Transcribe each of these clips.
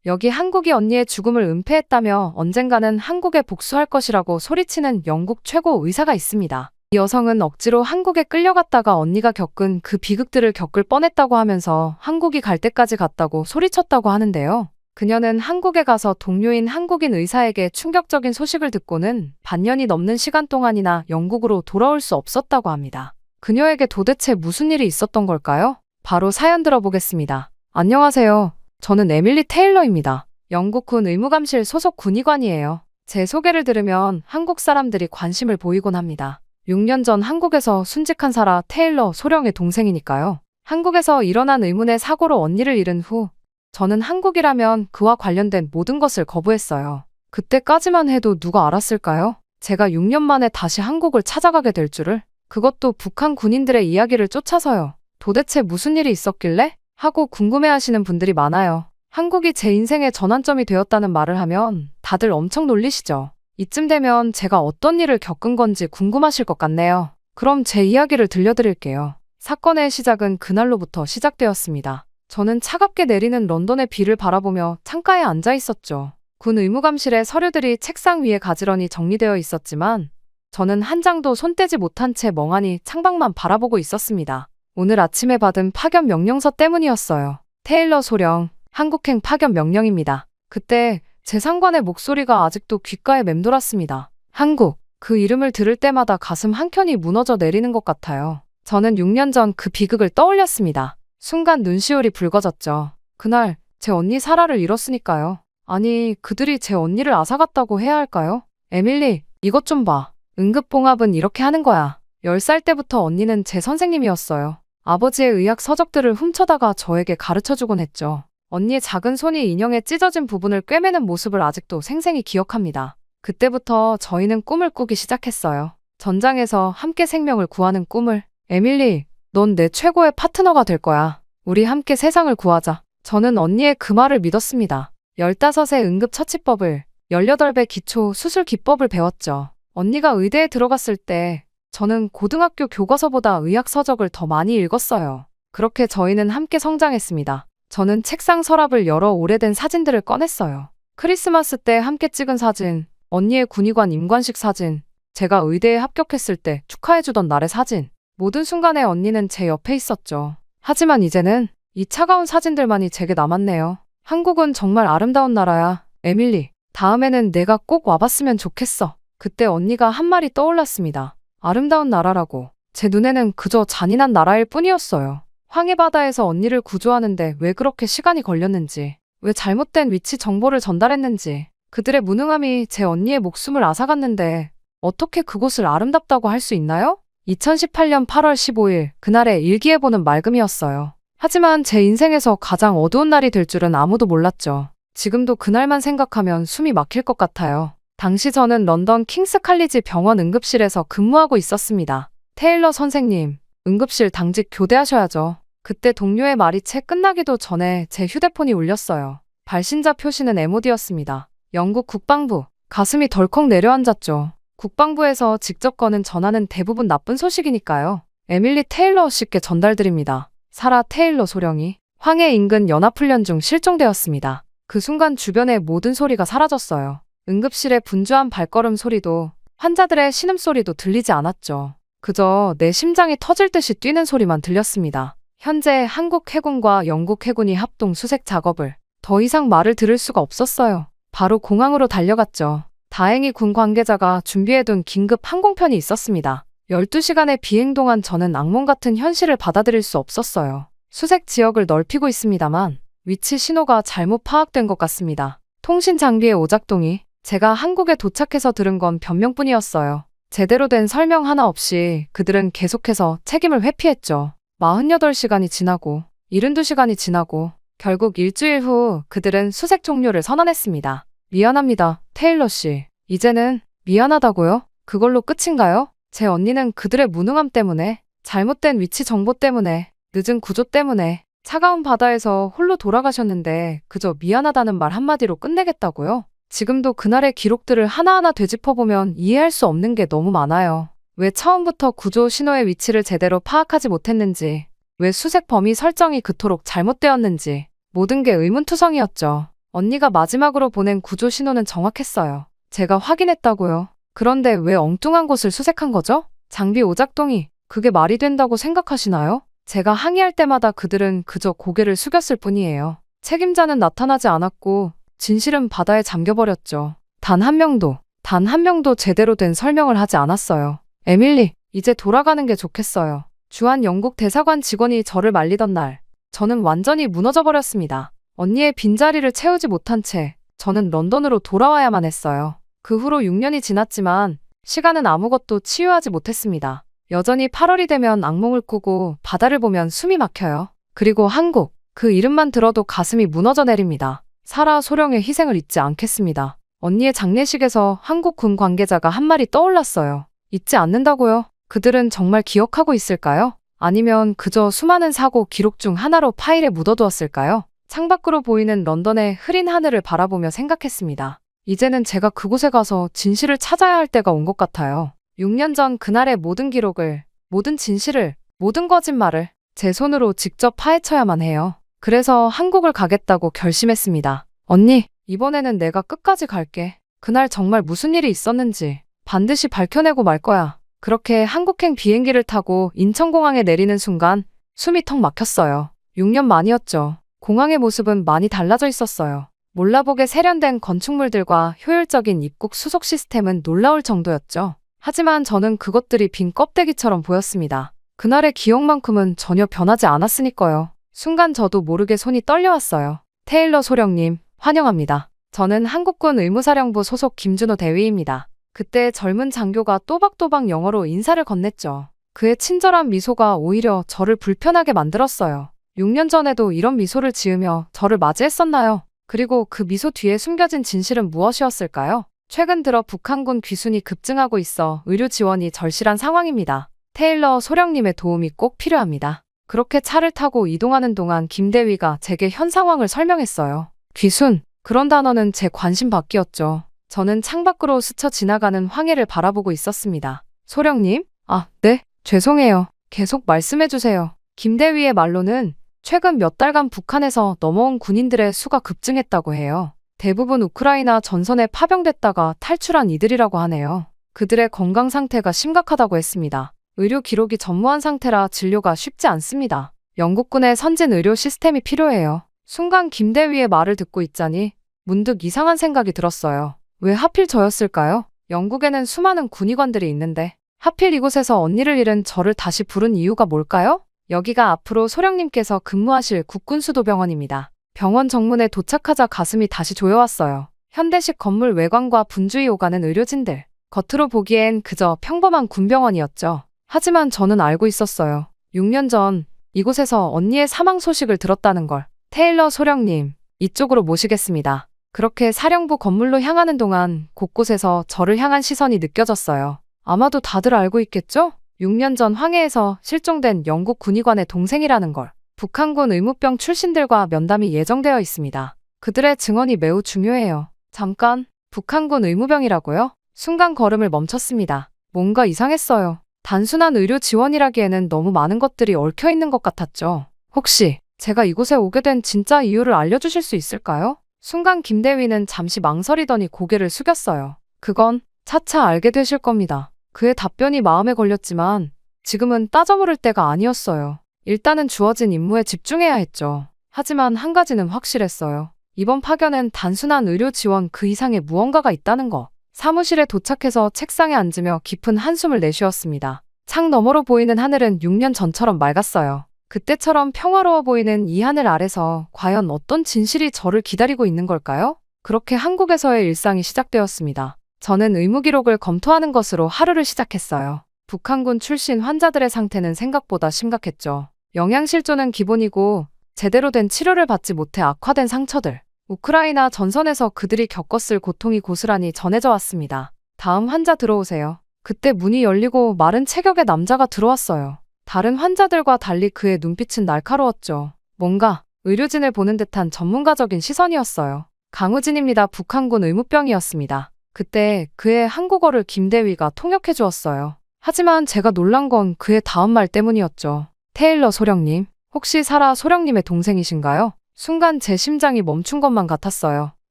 여기 한국이 언니의 죽음을 은폐했다며 언젠가는 한국에 복수할 것이라고 소리치는 영국 최고 의사가 있습니다. 이 여성은 억지로 한국에 끌려갔다가 언니가 겪은 그 비극들을 겪을 뻔했다고 하면서 한국이 갈 때까지 갔다고 소리쳤다고 하는데요. 그녀는 한국에 가서 동료인 한국인 의사에게 충격적인 소식을 듣고는 반년이 넘는 시간 동안이나 영국으로 돌아올 수 없었다고 합니다. 그녀에게 도대체 무슨 일이 있었던 걸까요? 바로 사연 들어보겠습니다. 안녕하세요. 저는 에밀리 테일러입니다. 영국 군 의무감실 소속 군의관이에요. 제 소개를 들으면 한국 사람들이 관심을 보이곤 합니다. 6년 전 한국에서 순직한 사라 테일러 소령의 동생이니까요. 한국에서 일어난 의문의 사고로 언니를 잃은 후 저는 한국이라면 그와 관련된 모든 것을 거부했어요. 그때까지만 해도 누가 알았을까요? 제가 6년 만에 다시 한국을 찾아가게 될 줄을? 그것도 북한 군인들의 이야기를 쫓아서요. 도대체 무슨 일이 있었길래? 하고 궁금해하시는 분들이 많아요. 한국이 제 인생의 전환점이 되었다는 말을 하면 다들 엄청 놀리시죠. 이쯤 되면 제가 어떤 일을 겪은 건지 궁금하실 것 같네요. 그럼 제 이야기를 들려드릴게요. 사건의 시작은 그날로부터 시작되었습니다. 저는 차갑게 내리는 런던의 비를 바라보며 창가에 앉아 있었죠. 군 의무감실의 서류들이 책상 위에 가지런히 정리되어 있었지만 저는 한 장도 손대지 못한 채 멍하니 창밖만 바라보고 있었습니다. 오늘 아침에 받은 파견 명령서 때문이었어요. 테일러 소령, 한국행 파견 명령입니다. 그때 제 상관의 목소리가 아직도 귓가에 맴돌았습니다. 한국, 그 이름을 들을 때마다 가슴 한켠이 무너져 내리는 것 같아요. 저는 6년 전 그 비극을 떠올렸습니다. 순간 눈시울이 붉어졌죠. 그날 제 언니 사라를 잃었으니까요. 아니, 그들이 제 언니를 앗아갔다고 해야 할까요? 에밀리, 이것 좀 봐. 응급봉합은 이렇게 하는 거야. 10살 때부터 언니는 제 선생님이었어요. 아버지의 의학 서적들을 훔쳐다가 저에게 가르쳐주곤 했죠. 언니의 작은 손이 인형에 찢어진 부분을 꿰매는 모습을 아직도 생생히 기억합니다. 그때부터 저희는 꿈을 꾸기 시작했어요. 전장에서 함께 생명을 구하는 꿈을. 에밀리, 넌 내 최고의 파트너가 될 거야. 우리 함께 세상을 구하자. 저는 언니의 그 말을 믿었습니다. 15의 응급처치법을, 18배 기초 수술 기법을 배웠죠. 언니가 의대에 들어갔을 때 저는 고등학교 교과서보다 의학 서적을 더 많이 읽었어요. 그렇게 저희는 함께 성장했습니다. 저는 책상 서랍을 열어 오래된 사진들을 꺼냈어요. 크리스마스 때 함께 찍은 사진, 언니의 군의관 임관식 사진, 제가 의대에 합격했을 때 축하해주던 날의 사진. 모든 순간에 언니는 제 옆에 있었죠. 하지만 이제는 이 차가운 사진들만이 제게 남았네요. 한국은 정말 아름다운 나라야, 에밀리. 다음에는 내가 꼭 와봤으면 좋겠어. 그때 언니가 한 말이 떠올랐습니다. 아름다운 나라라고. 제 눈에는 그저 잔인한 나라일 뿐이었어요. 황해바다에서 언니를 구조하는데 왜 그렇게 시간이 걸렸는지, 왜 잘못된 위치 정보를 전달했는지, 그들의 무능함이 제 언니의 목숨을 앗아갔는데 어떻게 그곳을 아름답다고 할 수 있나요? 2018년 8월 15일, 그날의 일기예보는 맑음이었어요. 하지만 제 인생에서 가장 어두운 날이 될 줄은 아무도 몰랐죠. 지금도 그날만 생각하면 숨이 막힐 것 같아요. 당시 저는 런던 킹스 칼리지 병원 응급실에서 근무하고 있었습니다. 테일러 선생님, 응급실 당직 교대하셔야죠. 그때 동료의 말이 채 끝나기도 전에 제 휴대폰이 울렸어요. 발신자 표시는 MOD였습니다. 영국 국방부. 가슴이 덜컥 내려앉았죠. 국방부에서 직접 거는 전화는 대부분 나쁜 소식이니까요. 에밀리 테일러 씨께 전달드립니다. 사라 테일러 소령이 황해 인근 연합훈련 중 실종되었습니다. 그 순간 주변의 모든 소리가 사라졌어요. 응급실의 분주한 발걸음 소리도, 환자들의 신음소리도 들리지 않았죠. 그저 내 심장이 터질 듯이 뛰는 소리만 들렸습니다. 현재 한국 해군과 영국 해군이 합동 수색 작업을. 더 이상 말을 들을 수가 없었어요. 바로 공항으로 달려갔죠. 다행히 군 관계자가 준비해둔 긴급 항공편이 있었습니다. 12시간의 비행 동안 저는 악몽 같은 현실을 받아들일 수 없었어요. 수색 지역을 넓히고 있습니다만 위치 신호가 잘못 파악된 것 같습니다. 통신 장비의 오작동이. 제가 한국에 도착해서 들은 건 변명뿐이었어요. 제대로 된 설명 하나 없이 그들은 계속해서 책임을 회피했죠. 48시간이 지나고 72시간이 지나고 결국 일주일 후 그들은 수색 종료를 선언했습니다. 미안합니다, 테일러 씨. 이제는 미안하다고요? 그걸로 끝인가요? 제 언니는 그들의 무능함 때문에, 잘못된 위치 정보 때문에, 늦은 구조 때문에 차가운 바다에서 홀로 돌아가셨는데 그저 미안하다는 말 한마디로 끝내겠다고요? 지금도 그날의 기록들을 하나하나 되짚어보면 이해할 수 없는 게 너무 많아요. 왜 처음부터 구조 신호의 위치를 제대로 파악하지 못했는지, 왜 수색 범위 설정이 그토록 잘못되었는지 모든 게 의문투성이었죠. 언니가 마지막으로 보낸 구조 신호는 정확했어요. 제가 확인했다고요. 그런데 왜 엉뚱한 곳을 수색한 거죠? 장비 오작동이 그게 말이 된다고 생각하시나요? 제가 항의할 때마다 그들은 그저 고개를 숙였을 뿐이에요. 책임자는 나타나지 않았고 진실은 바다에 잠겨버렸죠. 단 한 명도 제대로 된 설명을 하지 않았어요. 에밀리, 이제 돌아가는 게 좋겠어요. 주한 영국 대사관 직원이 저를 말리던 날, 저는 완전히 무너져버렸습니다. 언니의 빈자리를 채우지 못한 채 저는 런던으로 돌아와야만 했어요. 그 후로 6년이 지났지만 시간은 아무것도 치유하지 못했습니다. 여전히 8월이 되면 악몽을 꾸고 바다를 보면 숨이 막혀요. 그리고 한국, 그 이름만 들어도 가슴이 무너져 내립니다. 사라 소령의 희생을 잊지 않겠습니다. 언니의 장례식에서 한국 군 관계자가 한 말이 떠올랐어요. 잊지 않는다고요? 그들은 정말 기억하고 있을까요? 아니면 그저 수많은 사고 기록 중 하나로 파일에 묻어두었을까요? 창밖으로 보이는 런던의 흐린 하늘을 바라보며 생각했습니다. 이제는 제가 그곳에 가서 진실을 찾아야 할 때가 온 것 같아요. 6년 전 그날의 모든 기록을, 모든 진실을, 모든 거짓말을 제 손으로 직접 파헤쳐야만 해요. 그래서 한국을 가겠다고 결심했습니다. 언니, 이번에는 내가 끝까지 갈게. 그날 정말 무슨 일이 있었는지 반드시 밝혀내고 말 거야. 그렇게 한국행 비행기를 타고 인천공항에 내리는 순간 숨이 턱 막혔어요. 6년 만이었죠. 공항의 모습은 많이 달라져 있었어요. 몰라보게 세련된 건축물들과 효율적인 입국 수속 시스템은 놀라울 정도였죠. 하지만 저는 그것들이 빈 껍데기처럼 보였습니다. 그날의 기억만큼은 전혀 변하지 않았으니까요. 순간 저도 모르게 손이 떨려왔어요. 테일러 소령님, 환영합니다. 저는 한국군 의무사령부 소속 김준호 대위입니다. 그때 젊은 장교가 또박또박 영어로 인사를 건넸죠. 그의 친절한 미소가 오히려 저를 불편하게 만들었어요. 6년 전에도 이런 미소를 지으며 저를 맞이했었나요? 그리고 그 미소 뒤에 숨겨진 진실은 무엇이었을까요? 최근 들어 북한군 귀순이 급증하고 있어 의료 지원이 절실한 상황입니다. 테일러 소령님의 도움이 꼭 필요합니다. 그렇게 차를 타고 이동하는 동안 김 대위가 제게 현 상황을 설명했어요. 귀순, 그런 단어는 제 관심 밖이었죠. 저는 창밖으로 스쳐 지나가는 황해를 바라보고 있었습니다. 소령님? 아, 네, 죄송해요. 계속 말씀해주세요. 김 대위의 말로는 최근 몇 달간 북한에서 넘어온 군인들의 수가 급증했다고 해요. 대부분 우크라이나 전선에 파병됐다가 탈출한 이들이라고 하네요. 그들의 건강 상태가 심각하다고 했습니다. 의료 기록이 전무한 상태라 진료가 쉽지 않습니다. 영국군의 선진 의료 시스템이 필요해요. 순간 김 대위의 말을 듣고 있자니 문득 이상한 생각이 들었어요. 왜 하필 저였을까요? 영국에는 수많은 군의관들이 있는데 하필 이곳에서 언니를 잃은 저를 다시 부른 이유가 뭘까요? 여기가 앞으로 소령님께서 근무하실 국군수도병원입니다. 병원 정문에 도착하자 가슴이 다시 조여왔어요. 현대식 건물 외관과 분주히 오가는 의료진들. 겉으로 보기엔 그저 평범한 군병원이었죠. 하지만 저는 알고 있었어요. 6년 전 이곳에서 언니의 사망 소식을 들었다는 걸. 테일러 소령님, 이쪽으로 모시겠습니다. 그렇게 사령부 건물로 향하는 동안 곳곳에서 저를 향한 시선이 느껴졌어요. 아마도 다들 알고 있겠죠? 6년 전 황해에서 실종된 영국 군의관의 동생이라는 걸. 북한군 의무병 출신들과 면담이 예정되어 있습니다. 그들의 증언이 매우 중요해요. 잠깐, 북한군 의무병이라고요? 순간 걸음을 멈췄습니다. 뭔가 이상했어요. 단순한 의료 지원이라기에는 너무 많은 것들이 얽혀 있는 것 같았죠. 혹시 제가 이곳에 오게 된 진짜 이유를 알려주실 수 있을까요? 순간 김 대위는 잠시 망설이더니 고개를 숙였어요. 그건 차차 알게 되실 겁니다. 그의 답변이 마음에 걸렸지만 지금은 따져 물을 때가 아니었어요. 일단은 주어진 임무에 집중해야 했죠. 하지만 한 가지는 확실했어요. 이번 파견은 단순한 의료 지원 그 이상의 무언가가 있다는 거. 사무실에 도착해서 책상에 앉으며 깊은 한숨을 내쉬었습니다. 창 너머로 보이는 하늘은 6년 전처럼 맑았어요. 그때처럼 평화로워 보이는 이 하늘 아래서 과연 어떤 진실이 저를 기다리고 있는 걸까요? 그렇게 한국에서의 일상이 시작되었습니다. 저는 의무 기록을 검토하는 것으로 하루를 시작했어요. 북한군 출신 환자들의 상태는 생각보다 심각했죠. 영양실조는 기본이고 제대로 된 치료를 받지 못해 악화된 상처들. 우크라이나 전선에서 그들이 겪었을 고통이 고스란히 전해져 왔습니다. 다음 환자 들어오세요. 그때 문이 열리고 마른 체격의 남자가 들어왔어요. 다른 환자들과 달리 그의 눈빛은 날카로웠죠. 뭔가 의료진을 보는 듯한 전문가적인 시선이었어요. 강우진입니다. 북한군 의무병이었습니다. 그때 그의 한국어를 김 대위가 통역해 주었어요. 하지만 제가 놀란 건 그의 다음 말 때문이었죠. 테일러 소령님, 혹시 사라 소령님의 동생이신가요? 순간 제 심장이 멈춘 것만 같았어요.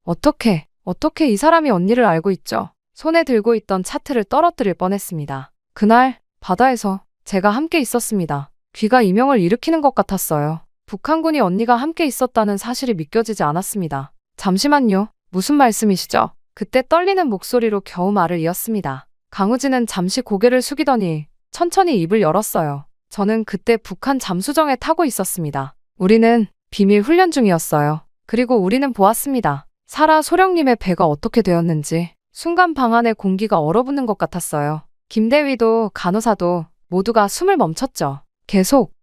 어떻게 이 사람이 언니를 알고 있죠? 손에 들고 있던 차트를 떨어뜨릴 뻔했습니다. 그날 바다에서 제가 함께 있었습니다. 귀가 이명을 일으키는 것 같았어요. 북한군이 언니가 함께 있었다는 사실이 믿겨지지 않았습니다. 잠시만요. 무슨 말씀이시죠? 그때 떨리는 목소리로 겨우 말을 이었습니다. 강우진은 잠시 고개를 숙이더니 천천히 입을 열었어요. 저는 그때 북한 잠수정에 타고 있었습니다. 우리는 비밀 훈련 중이었어요. 그리고 우리는 보았습니다. 사라 소령님의 배가 어떻게 되었는지. 순간 방 안의 공기가 얼어붙는 것 같았어요. 김대위도 간호사도 모두가 숨을 멈췄죠. 계속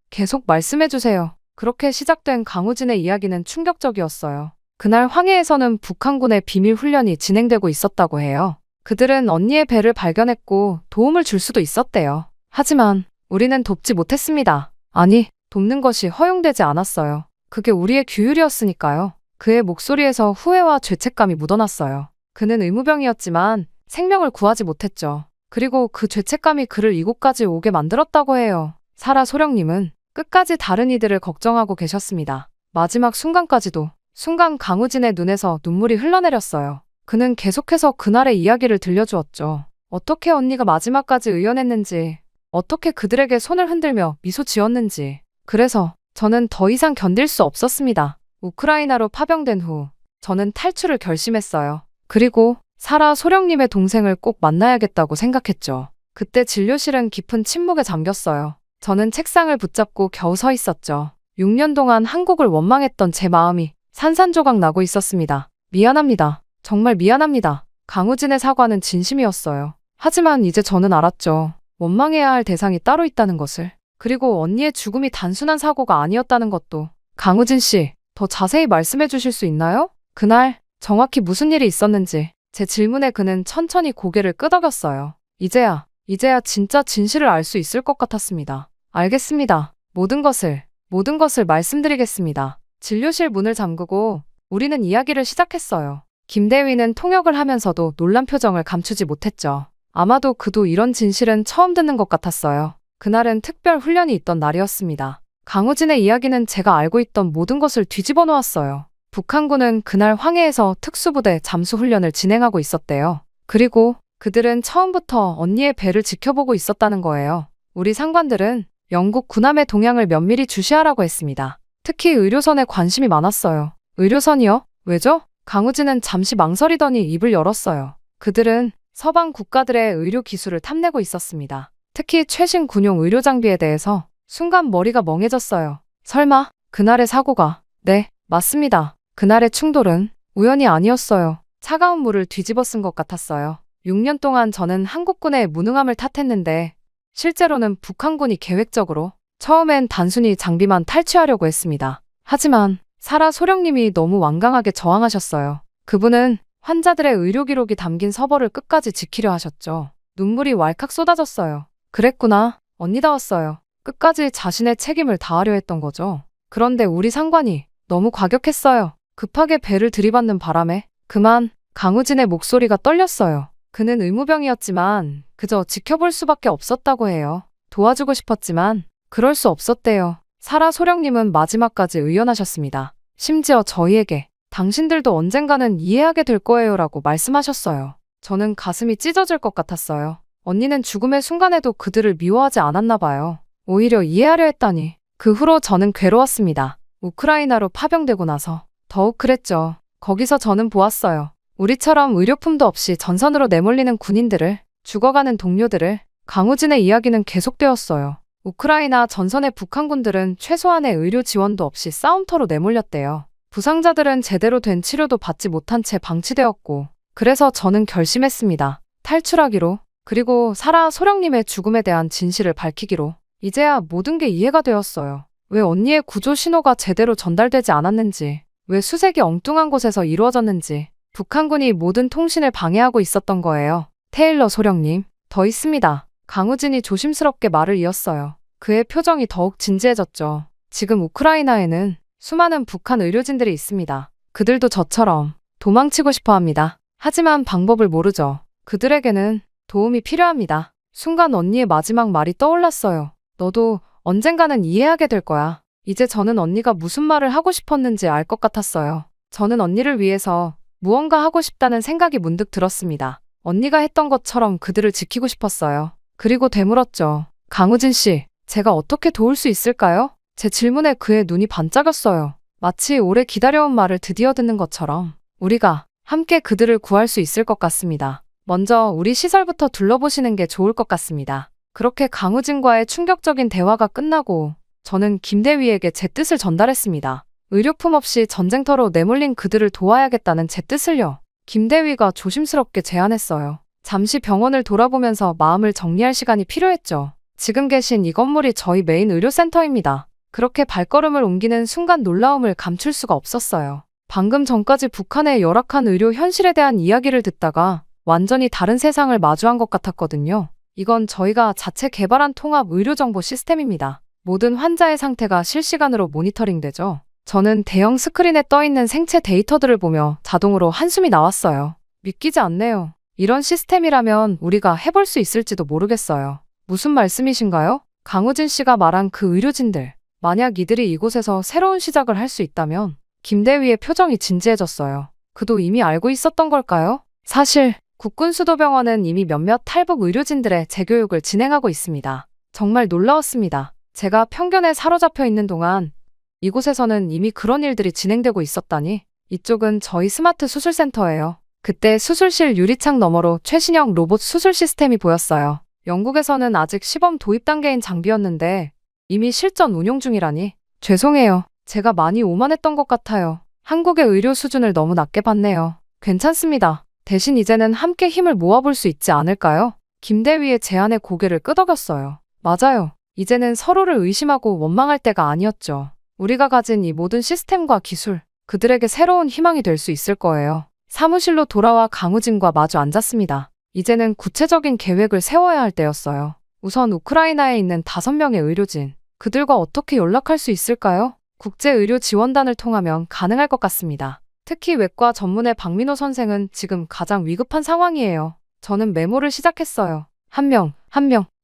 말씀해주세요. 그렇게 시작된 강우진의 이야기는 충격적이었어요. 그날 황해에서는 북한군의 비밀 훈련이 진행되고 있었다고 해요. 그들은 언니의 배를 발견했고 도움을 줄 수도 있었대요. 하지만 우리는 돕지 못했습니다. 아니, 돕는 것이 허용되지 않았어요. 그게 우리의 규율이었으니까요. 그의 목소리에서 후회와 죄책감이 묻어났어요. 그는 의무병이었지만 생명을 구하지 못했죠. 그리고 그 죄책감이 그를 이곳까지 오게 만들었다고 해요. 사라 소령님은 끝까지 다른 이들을 걱정하고 계셨습니다. 마지막 순간까지도. 순간 강우진의 눈에서 눈물이 흘러내렸어요. 그는 계속해서 그날의 이야기를 들려주었죠. 어떻게 언니가 마지막까지 의연했는지, 어떻게 그들에게 손을 흔들며 미소 지었는지. 그래서 저는 더 이상 견딜 수 없었습니다. 우크라이나로 파병된 후 저는 탈출을 결심했어요. 그리고 사라 소령님의 동생을 꼭 만나야겠다고 생각했죠. 그때 진료실은 깊은 침묵에 잠겼어요. 저는 책상을 붙잡고 겨우 서 있었죠. 6년 동안 한국을 원망했던 제 마음이 산산조각 나고 있었습니다. 미안합니다. 정말 미안합니다. 강우진의 사과는 진심이었어요. 하지만 이제 저는 알았죠. 원망해야 할 대상이 따로 있다는 것을. 그리고 언니의 죽음이 단순한 사고가 아니었다는 것도. 강우진 씨, 더 자세히 말씀해 주실 수 있나요? 그날 정확히 무슨 일이 있었는지. 제 질문에 그는 천천히 고개를 끄덕였어요. 이제야 진짜 진실을 알 수 있을 것 같았습니다. 알겠습니다. 모든 것을 말씀드리겠습니다. 진료실 문을 잠그고 우리는 이야기를 시작했어요. 김대위는 통역을 하면서도 놀란 표정을 감추지 못했죠. 아마도 그도 이런 진실은 처음 듣는 것 같았어요. 그날은 특별 훈련이 있던 날이었습니다. 강우진의 이야기는 제가 알고 있던 모든 것을 뒤집어 놓았어요. 북한군은 그날 황해에서 특수부대 잠수훈련을 진행하고 있었대요. 그리고 그들은 처음부터 언니의 배를 지켜보고 있었다는 거예요. 우리 상관들은 영국 군함의 동향을 면밀히 주시하라고 했습니다. 특히 의료선에 관심이 많았어요. 의료선이요? 왜죠? 강우진은 잠시 망설이더니 입을 열었어요. 그들은 서방 국가들의 의료 기술을 탐내고 있었습니다. 특히 최신 군용 의료 장비에 대해서. 순간 머리가 멍해졌어요. 설마 그날의 사고가. 네, 맞습니다. 그날의 충돌은 우연이 아니었어요. 차가운 물을 뒤집어 쓴 것 같았어요. 6년 동안 저는 한국군의 무능함을 탓했는데 실제로는 북한군이 계획적으로 처음엔 단순히 장비만 탈취하려고 했습니다. 하지만 사라 소령님이 너무 완강하게 저항하셨어요. 그분은 환자들의 의료 기록이 담긴 서버를 끝까지 지키려 하셨죠. 눈물이 왈칵 쏟아졌어요. 그랬구나. 언니다웠어요. 끝까지 자신의 책임을 다하려 했던 거죠. 그런데 우리 상관이 너무 과격했어요. 급하게 배를 들이받는 바람에 그만. 강우진의 목소리가 떨렸어요. 그는 의무병이었지만 그저 지켜볼 수밖에 없었다고 해요. 도와주고 싶었지만 그럴 수 없었대요. 사라 소령님은 마지막까지 의연하셨습니다. 심지어 저희에게 당신들도 언젠가는 이해하게 될 거예요라고 말씀하셨어요. 저는 가슴이 찢어질 것 같았어요. 언니는 죽음의 순간에도 그들을 미워하지 않았나 봐요. 오히려 이해하려 했다니. 그 후로 저는 괴로웠습니다. 우크라이나로 파병되고 나서 더욱 그랬죠. 거기서 저는 보았어요. 우리처럼 의료품도 없이 전선으로 내몰리는 군인들을, 죽어가는 동료들을. 강우진의 이야기는 계속되었어요. 우크라이나 전선의 북한군들은 최소한의 의료 지원도 없이 싸움터로 내몰렸대요. 부상자들은 제대로 된 치료도 받지 못한 채 방치되었고. 그래서 저는 결심했습니다. 탈출하기로. 그리고 사라 소령님의 죽음에 대한 진실을 밝히기로. 이제야 모든 게 이해가 되었어요. 왜 언니의 구조 신호가 제대로 전달되지 않았는지, 왜 수색이 엉뚱한 곳에서 이루어졌는지. 북한군이 모든 통신을 방해하고 있었던 거예요. 테일러 소령님, 더 있습니다. 강우진이 조심스럽게 말을 이었어요. 그의 표정이 더욱 진지해졌죠. 지금 우크라이나에는 수많은 북한 의료진들이 있습니다. 그들도 저처럼 도망치고 싶어 합니다. 하지만 방법을 모르죠. 그들에게는 도움이 필요합니다. 순간 언니의 마지막 말이 떠올랐어요. 너도 언젠가는 이해하게 될 거야. 이제 저는 언니가 무슨 말을 하고 싶었는지 알 것 같았어요. 저는 언니를 위해서 무언가 하고 싶다는 생각이 문득 들었습니다. 언니가 했던 것처럼 그들을 지키고 싶었어요. 그리고 되물었죠. 강우진 씨, 제가 어떻게 도울 수 있을까요? 제 질문에 그의 눈이 반짝였어요. 마치 오래 기다려온 말을 드디어 듣는 것처럼 우리가 함께 그들을 구할 수 있을 것 같습니다. 먼저 우리 시설부터 둘러보시는 게 좋을 것 같습니다. 그렇게 강우진과의 충격적인 대화가 끝나고 저는 김대위에게 제 뜻을 전달했습니다. 의료품 없이 전쟁터로 내몰린 그들을 도와야겠다는 제 뜻을요. 김대위가 조심스럽게 제안했어요. 잠시 병원을 돌아보면서 마음을 정리할 시간이 필요했죠. 지금 계신 이 건물이 저희 메인 의료센터입니다. 그렇게 발걸음을 옮기는 순간 놀라움을 감출 수가 없었어요. 방금 전까지 북한의 열악한 의료 현실에 대한 이야기를 듣다가 완전히 다른 세상을 마주한 것 같았거든요. 이건 저희가 자체 개발한 통합 의료정보 시스템입니다. 모든 환자의 상태가 실시간으로 모니터링되죠. 저는 대형 스크린에 떠있는 생체 데이터들을 보며 자동으로 한숨이 나왔어요. 믿기지 않네요. 이런 시스템이라면 우리가 해볼 수 있을지도 모르겠어요. 무슨 말씀이신가요? 강우진 씨가 말한 그 의료진들. 만약 이들이 이곳에서 새로운 시작을 할 수 있다면 김대위의 표정이 진지해졌어요. 그도 이미 알고 있었던 걸까요? 사실 국군수도병원은 이미 몇몇 탈북 의료진들의 재교육을 진행하고 있습니다. 정말 놀라웠습니다. 제가 편견에 사로잡혀 있는 동안 이곳에서는 이미 그런 일들이 진행되고 있었다니. 이쪽은 저희 스마트 수술센터예요. 그때 수술실 유리창 너머로 최신형 로봇 수술 시스템이 보였어요. 영국에서는 아직 시범 도입 단계인 장비였는데 이미 실전 운용 중이라니. 죄송해요. 제가 많이 오만했던 것 같아요. 한국의 의료 수준을 너무 낮게 봤네요. 괜찮습니다. 대신 이제는 함께 힘을 모아볼 수 있지 않을까요? 김대위의 제안에 고개를 끄덕였어요. 맞아요. 이제는 서로를 의심하고 원망할 때가 아니었죠. 우리가 가진 이 모든 시스템과 기술, 그들에게 새로운 희망이 될 수 있을 거예요. 사무실로 돌아와 강우진과 마주 앉았습니다. 이제는 구체적인 계획을 세워야 할 때였어요. 우선 우크라이나에 있는 5명의 의료진, 그들과 어떻게 연락할 수 있을까요? 국제의료지원단을 통하면 가능할 것 같습니다. 특히 외과 전문의 박민호 선생은 지금 가장 위급한 상황이에요. 저는 메모를 시작했어요. 한 명,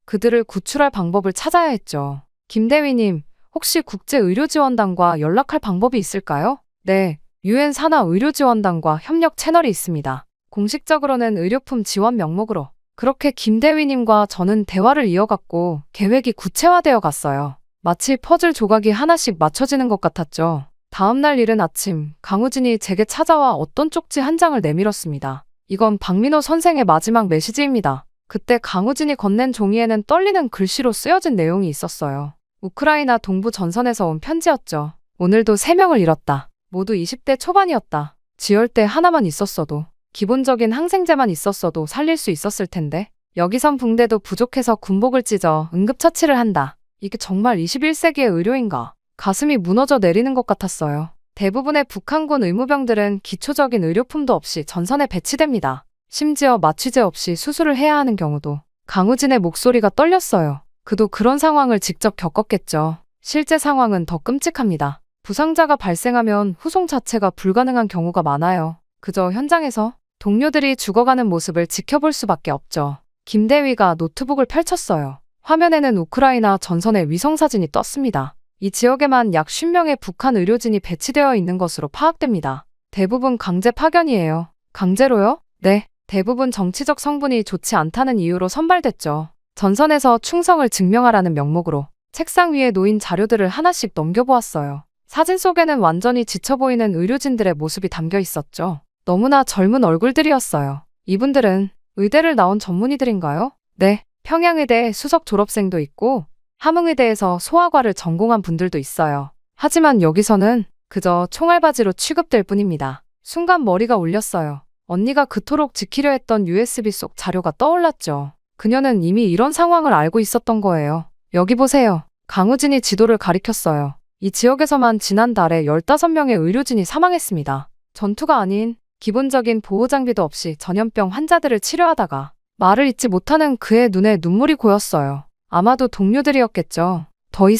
그들을 구출할 방법을 찾아야 했죠. 김대위님, 혹시 국제의료지원단과 연락할 방법이 있을까요? 네, UN 산하 의료지원단과 협력 채널이 있습니다. 공식적으로는 의료품 지원 명목으로. 그렇게 김대위님과 저는 대화를 이어갔고 계획이 구체화되어 갔어요. 마치 퍼즐 조각이 하나씩 맞춰지는 것 같았죠. 다음날 이른 아침, 강우진이 제게 찾아와 어떤 쪽지 한 장을 내밀었습니다. 이건 박민호 선생의 마지막 메시지입니다. 그때 강우진이 건넨 종이에는 떨리는 글씨로 쓰여진 내용이 있었어요. 우크라이나 동부 전선에서 온 편지였죠. 오늘도 3명을 잃었다. 모두 20대 초반이었다. 지혈대 하나만 있었어도, 기본적인 항생제만 있었어도 살릴 수 있었을 텐데, 여기선 붕대도 부족해서 군복을 찢어 응급처치를 한다. 이게 정말 21세기의 의료인가? 가슴이 무너져 내리는 것 같았어요. 대부분의 북한군 의무병들은 기초적인 의료품도 없이 전선에 배치됩니다. 심지어 마취제 없이 수술을 해야 하는 경우도. 강우진의 목소리가 떨렸어요. 그도 그런 상황을 직접 겪었겠죠. 실제 상황은 더 끔찍합니다. 부상자가 발생하면 후송 자체가 불가능한 경우가 많아요. 그저 현장에서 동료들이 죽어가는 모습을 지켜볼 수밖에 없죠. 김대위가 노트북을 펼쳤어요. 화면에는 우크라이나 전선의 위성사진이 떴습니다. 이 지역에만 약 50명의 북한 의료진이 배치되어 있는 것으로 파악됩니다. 대부분 강제 파견이에요. 강제로요? 네. 대부분 정치적 성분이 좋지 않다는 이유로 선발됐죠. 전선에서 충성을 증명하라는 명목으로. 책상 위에 놓인 자료들을 하나씩 넘겨보았어요. 사진 속에는 완전히 지쳐 보이는 의료진들의 모습이 담겨 있었죠. 너무나 젊은 얼굴들이었어요. 이분들은 의대를 나온 전문의들인가요? 네. 평양의대 수석 졸업생도 있고 함흥의대에서 소아과를 전공한 분들도 있어요. 하지만 여기서는 그저 총알바지로 취급될 뿐입니다. 순간 머리가 울렸어요. 언니가 그토록 지키려 했던 USB 속 자료가 떠올랐죠. 그녀는 이미 이런 상황을 알고 있었던 거예요. 여기 보세요. 강우진이 지도를 가리켰어요. 이 지역에서만 지난달에 15명의 의료진이 사망했습니다. 전투가 아닌 기본적인 보호장비도 없이 전염병 환자들을 치료하다가 말을 잇지 못하는 그의 눈에 눈물이 고였어요. 아마도 동료들이었겠죠. 더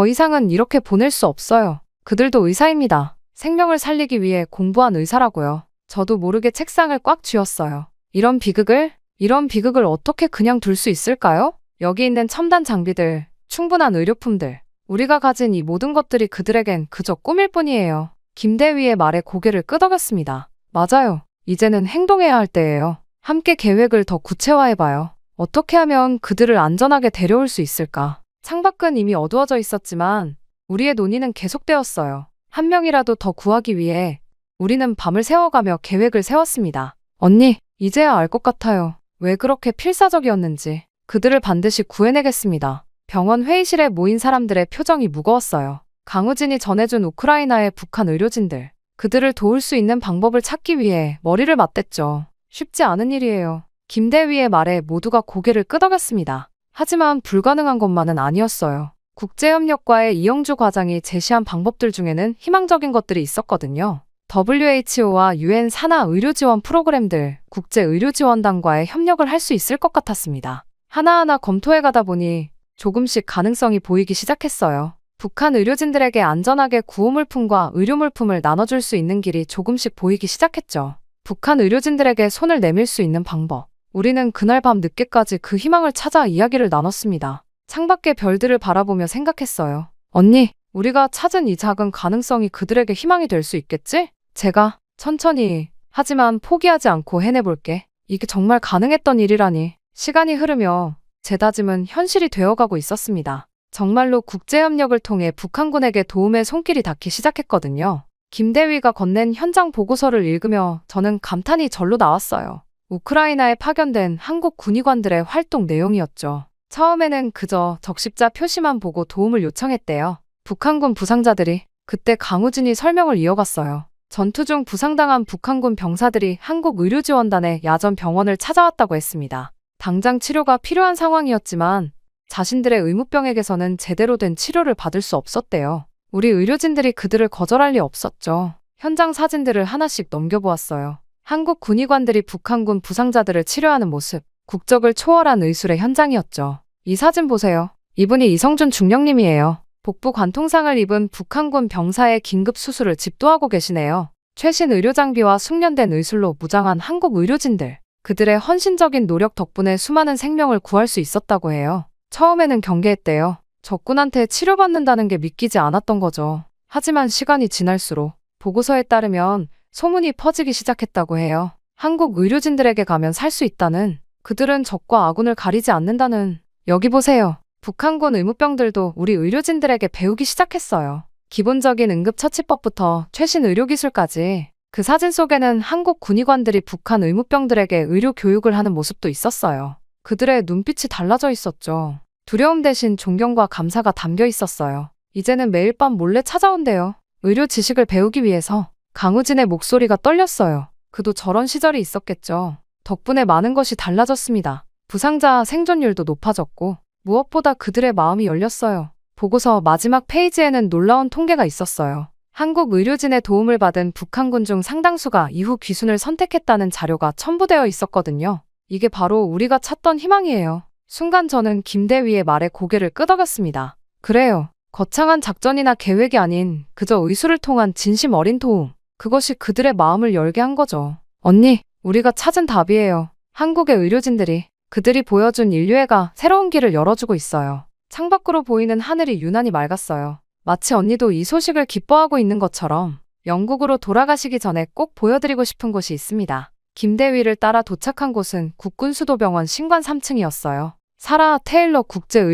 이상은 이렇게 보낼 수 없어요. 그들도 의사입니다. 생명을 살리기 위해 공부한 의사라고요. 저도 모르게 책상을 꽉 쥐었어요. 이런 비극을 어떻게 그냥 둘 수 있을까요? 여기 있는 첨단 장비들, 충분한 의료품들, 우리가 가진 이 모든 것들이 그들에겐 그저 꿈일 뿐이에요. 김대위의 말에 고개를 끄덕였습니다. 맞아요. 이제는 행동해야 할 때예요. 함께 계획을 더 구체화해봐요. 어떻게 하면 그들을 안전하게 데려올 수 있을까? 창밖은 이미 어두워져 있었지만 우리의 논의는 계속되었어요. 한 명이라도 더 구하기 위해 우리는 밤을 새워가며 계획을 세웠습니다. 언니, 이제야 알 것 같아요. 왜 그렇게 필사적이었는지. 그들을 반드시 구해내겠습니다. 병원 회의실에 모인 사람들의 표정이 무거웠어요. 강우진이 전해준 우크라이나의 북한 의료진들. 그들을 도울 수 있는 방법을 찾기 위해 머리를 맞댔죠. 쉽지 않은 일이에요. 김대위의 말에 모두가 고개를 끄덕였습니다. 하지만 불가능한 것만은 아니었어요. 국제협력과의 이영주 과장이 제시한 방법들 중에는 희망적인 것들이 있었거든요. WHO와 UN 산하 의료지원 프로그램들, 국제의료지원단과의 협력을 할 수 있을 것 같았습니다. 하나하나 검토해 가다 보니 조금씩 가능성이 보이기 시작했어요. 북한 의료진들에게 안전하게 구호물품과 의료물품을 나눠줄 수 있는 길이 조금씩 보이기 시작했죠. 북한 의료진들에게 손을 내밀 수 있는 방법. 우리는 그날 밤 늦게까지 그 희망을 찾아 이야기를 나눴습니다. 창밖의 별들을 바라보며 생각했어요. 언니, 우리가 찾은 이 작은 가능성이 그들에게 희망이 될 수 있겠지? 제가 천천히 하지만 포기하지 않고 해내볼게. 이게 정말 가능했던 일이라니. 시간이 흐르며 제 다짐은 현실이 되어가고 있었습니다. 정말로 국제협력을 통해 북한군에게 도움의 손길이 닿기 시작했거든요. 김대위가 건넨 현장 보고서를 읽으며 저는 감탄이 절로 나왔어요. 우크라이나에 파견된 한국 군의관들의 활동 내용이었죠. 처음에는 그저 적십자 표시만 보고 도움을 요청했대요. 북한군 부상자들이. 그때 강우진이 설명을 이어갔어요. 전투 중 부상당한 북한군 병사들이 한국의료지원단의 야전 병원을 찾아왔다고 했습니다. 당장 치료가 필요한 상황이었지만 자신들의 의무병에게서는 제대로 된 치료를 받을 수 없었대요. 우리 의료진들이 그들을 거절할 리 없었죠. 현장 사진들을 하나씩 넘겨보았어요. 한국 군의관들이 북한군 부상자들을 치료하는 모습, 국적을 초월한 의술의 현장이었죠. 이 사진 보세요. 이분이 이성준 중령님이에요. 복부 관통상을 입은 북한군 병사의 긴급 수술을 집도하고 계시네요. 최신 의료 장비와 숙련된 의술로 무장한 한국 의료진들. 그들의 헌신적인 노력 덕분에 수많은 생명을 구할 수 있었다고 해요. 처음에는 경계했대요. 적군한테 치료받는다는 게 믿기지 않았던 거죠. 하지만 시간이 지날수록 보고서에 따르면 소문이 퍼지기 시작했다고 해요. 한국 의료진들에게 가면 살 수 있다는, 그들은 적과 아군을 가리지 않는다는. 여기 보세요. 북한군 의무병들도 우리 의료진들에게 배우기 시작했어요. 기본적인 응급처치법부터 최신 의료기술까지. 그 사진 속에는 한국 군의관들이 북한 의무병들에게 의료 교육을 하는 모습도 있었어요. 그들의 눈빛이 달라져 있었죠. 두려움 대신 존경과 감사가 담겨 있었어요. 이제는 매일 밤 몰래 찾아온대요. 의료 지식을 배우기 위해서. 강우진의 목소리가 떨렸어요. 그도 저런 시절이 있었겠죠. 덕분에 많은 것이 달라졌습니다. 부상자 생존율도 높아졌고 무엇보다 그들의 마음이 열렸어요. 보고서 마지막 페이지에는 놀라운 통계가 있었어요. 한국 의료진의 도움을 받은 북한군 중 상당수가 이후 귀순을 선택했다는 자료가 첨부되어 있었거든요. 이게 바로 우리가 찾던 희망이에요. 순간 저는 김대위의 말에 고개를 끄덕였습니다. 그래요. 거창한 작전이나 계획이 아닌 그저 의술을 통한 진심 어린 도움. 그것이 그들의 마음을 열게 한 거죠. 언니, 우리가 찾은 답이에요. 한국의 의료진들이. 그들이 보여준 인류애가 새로운 길을 열어주고 있어요. 창밖으로 보이는 하늘이 유난히 맑았어요. 마치 언니도 이 소식을 기뻐하고 있는 것처럼. 영국으로 돌아가시기 전에 꼭 보여드리고 싶은 곳이 있습니다. 김대위를 따라 도착한 곳은 국군수도병원 신관 3층이었어요. 사라 테일러